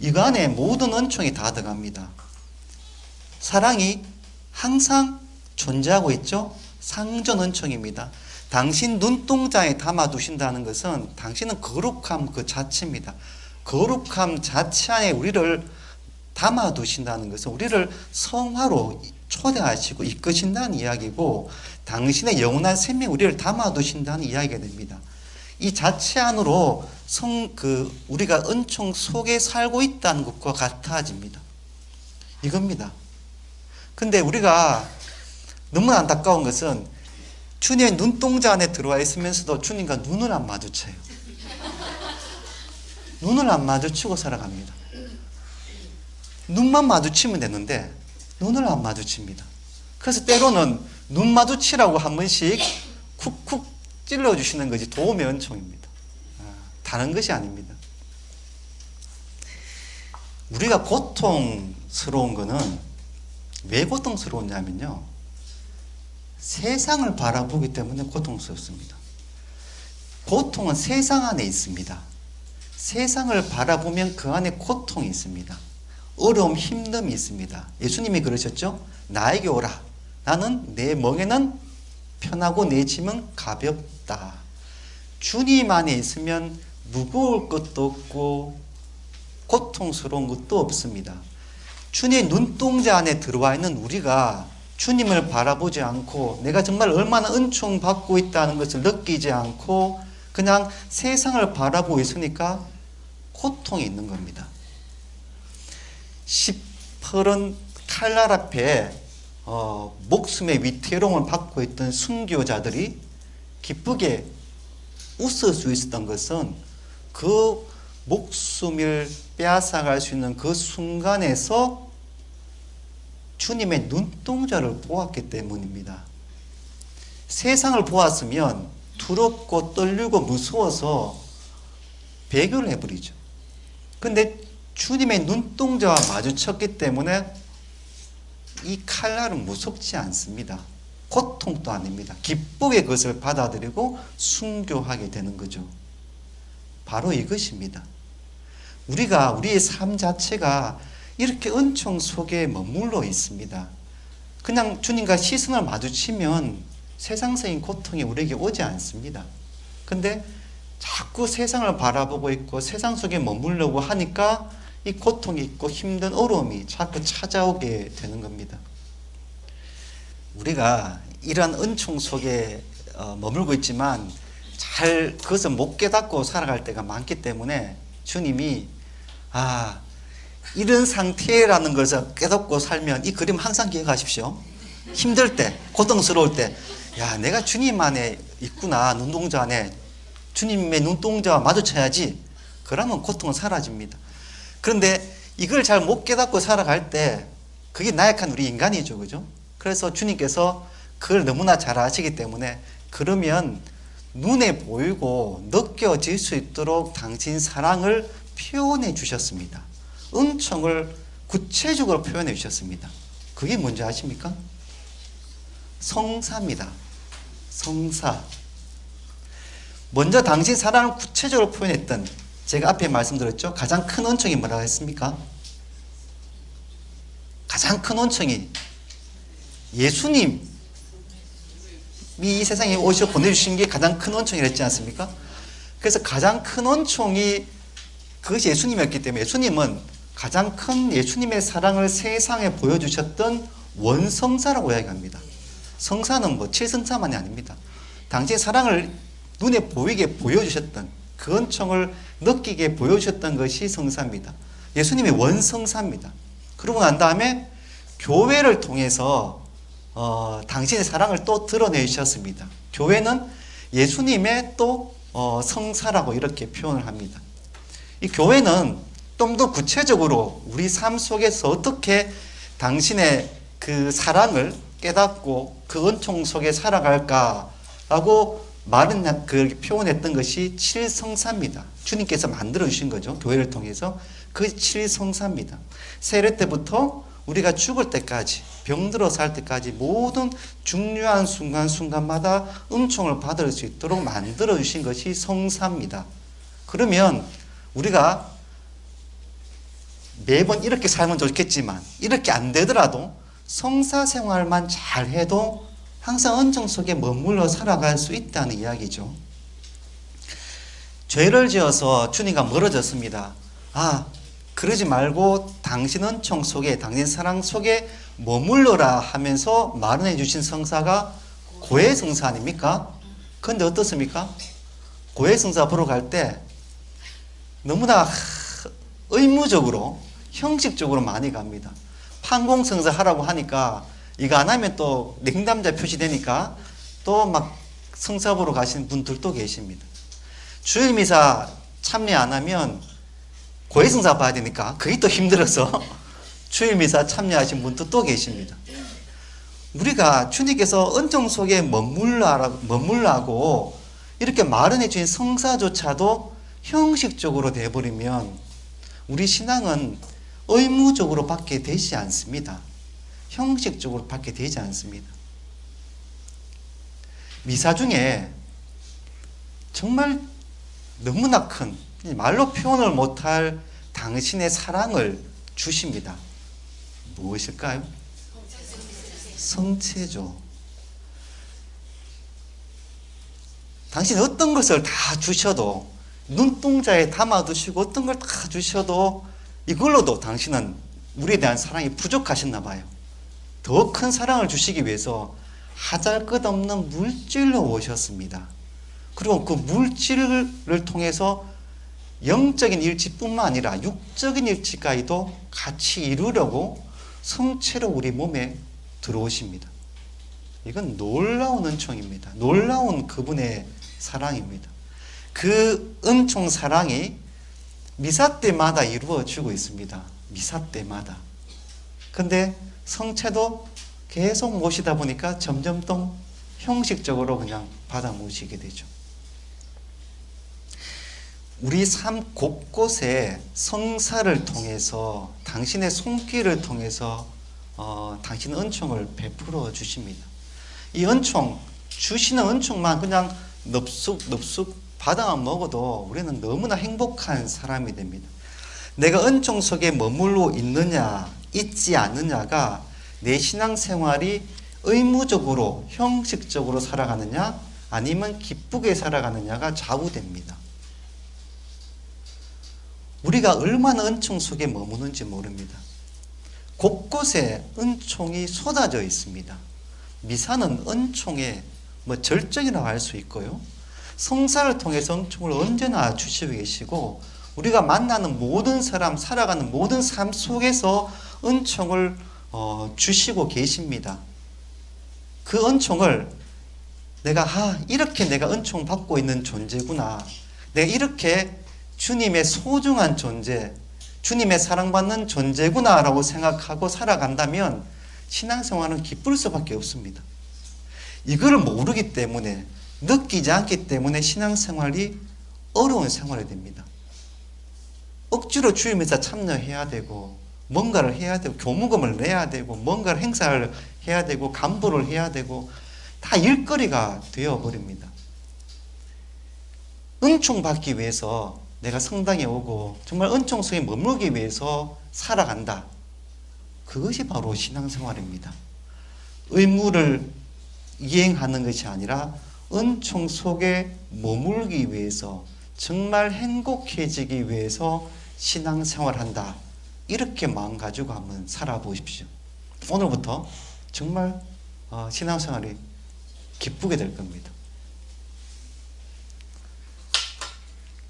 이거 안에 모든 은총이 다 들어갑니다. 사랑이 항상 존재하고 있죠? 상전 은총입니다. 당신 눈동자에 담아두신다는 것은 당신은 거룩함 그 자체입니다. 거룩함 자체 안에 우리를 담아두신다는 것은 우리를 성화로 초대하시고 이끄신다는 이야기고, 당신의 영원한 생명 우리를 담아두신다는 이야기가 됩니다. 이 자체 안으로 우리가 은총 속에 살고 있다는 것과 같아집니다. 이겁니다. 근데 우리가 너무 안타까운 것은 주님의 눈동자 안에 들어와 있으면서도 주님과 눈을 안 마주쳐요. 눈을 안 마주치고 살아갑니다. 눈만 마주치면 되는데 눈을 안 마주칩니다. 그래서 때로는 눈 마주치라고 한 번씩 쿡쿡 찔러주시는 것이 도움의 은총입니다. 다른 것이 아닙니다. 우리가 고통스러운 것은 왜 고통스러웠냐면요, 세상을 바라보기 때문에 고통스럽습니다. 고통은 세상 안에 있습니다. 세상을 바라보면 그 안에 고통이 있습니다. 어려움, 힘듦이 있습니다. 예수님이 그러셨죠? 나에게 오라. 나는 내 멍에는 편하고 내 짐은 가볍다. 주님 안에 있으면 무거울 것도 없고 고통스러운 것도 없습니다. 주님의 눈동자 안에 들어와 있는 우리가 주님을 바라보지 않고 내가 정말 얼마나 은총 받고 있다는 것을 느끼지 않고 그냥 세상을 바라보고 있으니까 고통이 있는 겁니다. 시퍼런 칼날 앞에 목숨의 위태로움을 받고 있던 순교자들이 기쁘게 웃을 수 있었던 것은 그 목숨을 빼앗아갈 수 있는 그 순간에서 주님의 눈동자를 보았기 때문입니다. 세상을 보았으면 두렵고 떨리고 무서워서 배교를 해버리죠. 근데 주님의 눈동자와 마주쳤기 때문에 이 칼날은 무섭지 않습니다. 고통도 아닙니다. 기쁘게 그것을 받아들이고 순교하게 되는 거죠. 바로 이것입니다. 우리가 우리의 삶 자체가 이렇게 은총 속에 머물러 있습니다. 그냥 주님과 시선을 마주치면 세상적인 고통이 우리에게 오지 않습니다. 근데 자꾸 세상을 바라보고 있고 세상 속에 머물려고 하니까 이 고통이 있고 힘든 어려움이 자꾸 찾아오게 되는 겁니다. 우리가 이러한 은총 속에 머물고 있지만 잘 그것을 못 깨닫고 살아갈 때가 많기 때문에 주님이 이런 상태라는 것을 깨닫고 살면 이 그림 항상 기억하십시오. 힘들 때, 고통스러울 때, 내가 주님 안에 있구나. 눈동자 안에 주님의 눈동자와 마주쳐야지. 그러면 고통은 사라집니다. 그런데 이걸 잘 못 깨닫고 살아갈 때 그게 나약한 우리 인간이죠. 그죠? 그래서 주님께서 그걸 너무나 잘 아시기 때문에 그러면 눈에 보이고 느껴질 수 있도록 당신 사랑을 표현해 주셨습니다. 은총을 구체적으로 표현해 주셨습니다. 그게 뭔지 아십니까? 성사입니다. 성사. 먼저 당신 사랑을 구체적으로 표현했던, 제가 앞에 말씀드렸죠. 가장 큰 은총이 뭐라고 했습니까? 가장 큰 은총이 예수님이 이 세상에 오셔 보내주신 게 가장 큰 은총이라 했지 않습니까? 그래서 가장 큰 은총이 그것이 예수님이었기 때문에 예수님은 가장 큰 예수님의 사랑을 세상에 보여주셨던 원성사라고 이야기합니다. 성사는 칠성사만이 아닙니다. 당신의 사랑을 눈에 보이게 보여주셨던, 그 은총을 느끼게 보여주셨던 것이 성사입니다. 예수님이 원성사입니다. 그러고 난 다음에 교회를 통해서 당신의 사랑을 또 드러내주셨습니다. 교회는 예수님의 또 성사라고 이렇게 표현을 합니다. 이 교회는 좀 더 구체적으로 우리 삶 속에서 어떻게 당신의 그 사랑을 깨닫고 그 은총 속에 살아갈까라고 표현했던 것이 칠성사입니다. 주님께서 만들어주신 거죠. 교회를 통해서. 그 칠성사입니다. 세례 때부터 우리가 죽을 때까지, 병들어 살 때까지 모든 중요한 순간순간마다 은총을 받을 수 있도록 만들어주신 것이 성사입니다. 그러면 우리가 매번 이렇게 살면 좋겠지만 이렇게 안 되더라도 성사 생활만 잘 해도 항상 은총 속에 머물러 살아갈 수 있다는 이야기죠. 죄를 지어서 주님과 멀어졌습니다. 그러지 말고 당신 은총 속에, 당신 사랑 속에 머물러라 하면서 마련해 주신 성사가 고해성사 아닙니까? 그런데 어떻습니까? 고해성사 보러 갈 때 너무나 의무적으로, 형식적으로 많이 갑니다. 판공성사 하라고 하니까 이거 안 하면 또 냉담자 표시되니까 또 막 성사 보러 가시는 분들도 계십니다. 주일미사 참여 안 하면 고해성사 봐야 되니까 그게 또 힘들어서 주일미사 참여하신 분도 또 계십니다. 우리가 주님께서 은총 속에 머물라고 이렇게 마련해 주신 성사조차도 형식적으로 돼버리면 우리 신앙은 의무적으로 받게 되지 않습니다. 형식적으로 받게 되지 않습니다. 미사 중에 정말 너무나 큰, 말로 표현을 못할 당신의 사랑을 주십니다. 무엇일까요? 성체죠. 당신이 어떤 것을 다 주셔도, 눈동자에 담아두시고 어떤 걸 다 주셔도 이걸로도 당신은 우리에 대한 사랑이 부족하셨나 봐요. 더 큰 사랑을 주시기 위해서 하잘것없는 물질로 오셨습니다. 그리고 그 물질을 통해서 영적인 일치뿐만 아니라 육적인 일치까지도 같이 이루려고 성체로 우리 몸에 들어오십니다. 이건 놀라운 은총입니다. 놀라운 그분의 사랑입니다. 그 은총 사랑이 미사 때마다 이루어지고 있습니다. 미사 때마다. 근데 성체도 계속 모시다 보니까 점점 더 형식적으로 그냥 받아 모시게 되죠. 우리 삶 곳곳에 성사를 통해서 당신의 손길을 통해서 당신의 은총을 베풀어 주십니다. 이 은총, 주시는 은총만 그냥 넙죽넙죽 받아만 먹어도 우리는 너무나 행복한 사람이 됩니다. 내가 은총 속에 머물러 있느냐 있지 않느냐가 내 신앙생활이 의무적으로 형식적으로 살아가느냐 아니면 기쁘게 살아가느냐가 좌우됩니다. 우리가 얼마나 은총 속에 머무는지 모릅니다. 곳곳에 은총이 쏟아져 있습니다. 미사는 은총의 절정이라고 할 수 있고요. 성사를 통해서 은총을 언제나 주시고 계시고 우리가 만나는 모든 사람, 살아가는 모든 삶 속에서 은총을 주시고 계십니다. 그 은총을 이렇게 내가 은총 받고 있는 존재구나. 내가 이렇게 주님의 소중한 존재, 주님의 사랑받는 존재구나 라고 생각하고 살아간다면 신앙생활은 기쁠 수밖에 없습니다. 이거를 모르기 때문에, 느끼지 않기 때문에 신앙생활이 어려운 생활이 됩니다. 억지로 주임에서 참여해야 되고 뭔가를 해야 되고 교무금을 내야 되고 뭔가를 행사를 해야 되고 간부를 해야 되고 다 일거리가 되어버립니다. 은총 받기 위해서 내가 성당에 오고 정말 은총 속에 머물기 위해서 살아간다. 그것이 바로 신앙생활입니다. 의무를 이행하는 것이 아니라 은총 속에 머물기 위해서 정말 행복해지기 위해서 신앙생활한다. 이렇게 마음 가지고 한번 살아보십시오. 오늘부터 정말 신앙생활이 기쁘게 될 겁니다.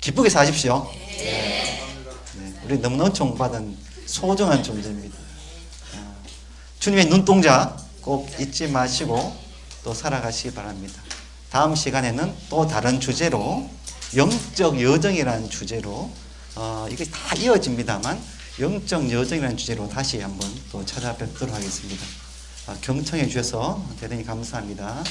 기쁘게 사십시오. 네, 우리 너무 은총받은 소중한 존재입니다. 주님의 눈동자 꼭 잊지 마시고 또 살아가시기 바랍니다. 다음 시간에는 또 다른 주제로 영적 여정이라는 주제로 이게 다 이어집니다만 영적 여정이라는 주제로 다시 한번 또 찾아뵙도록 하겠습니다. 경청해 주셔서 대단히 감사합니다.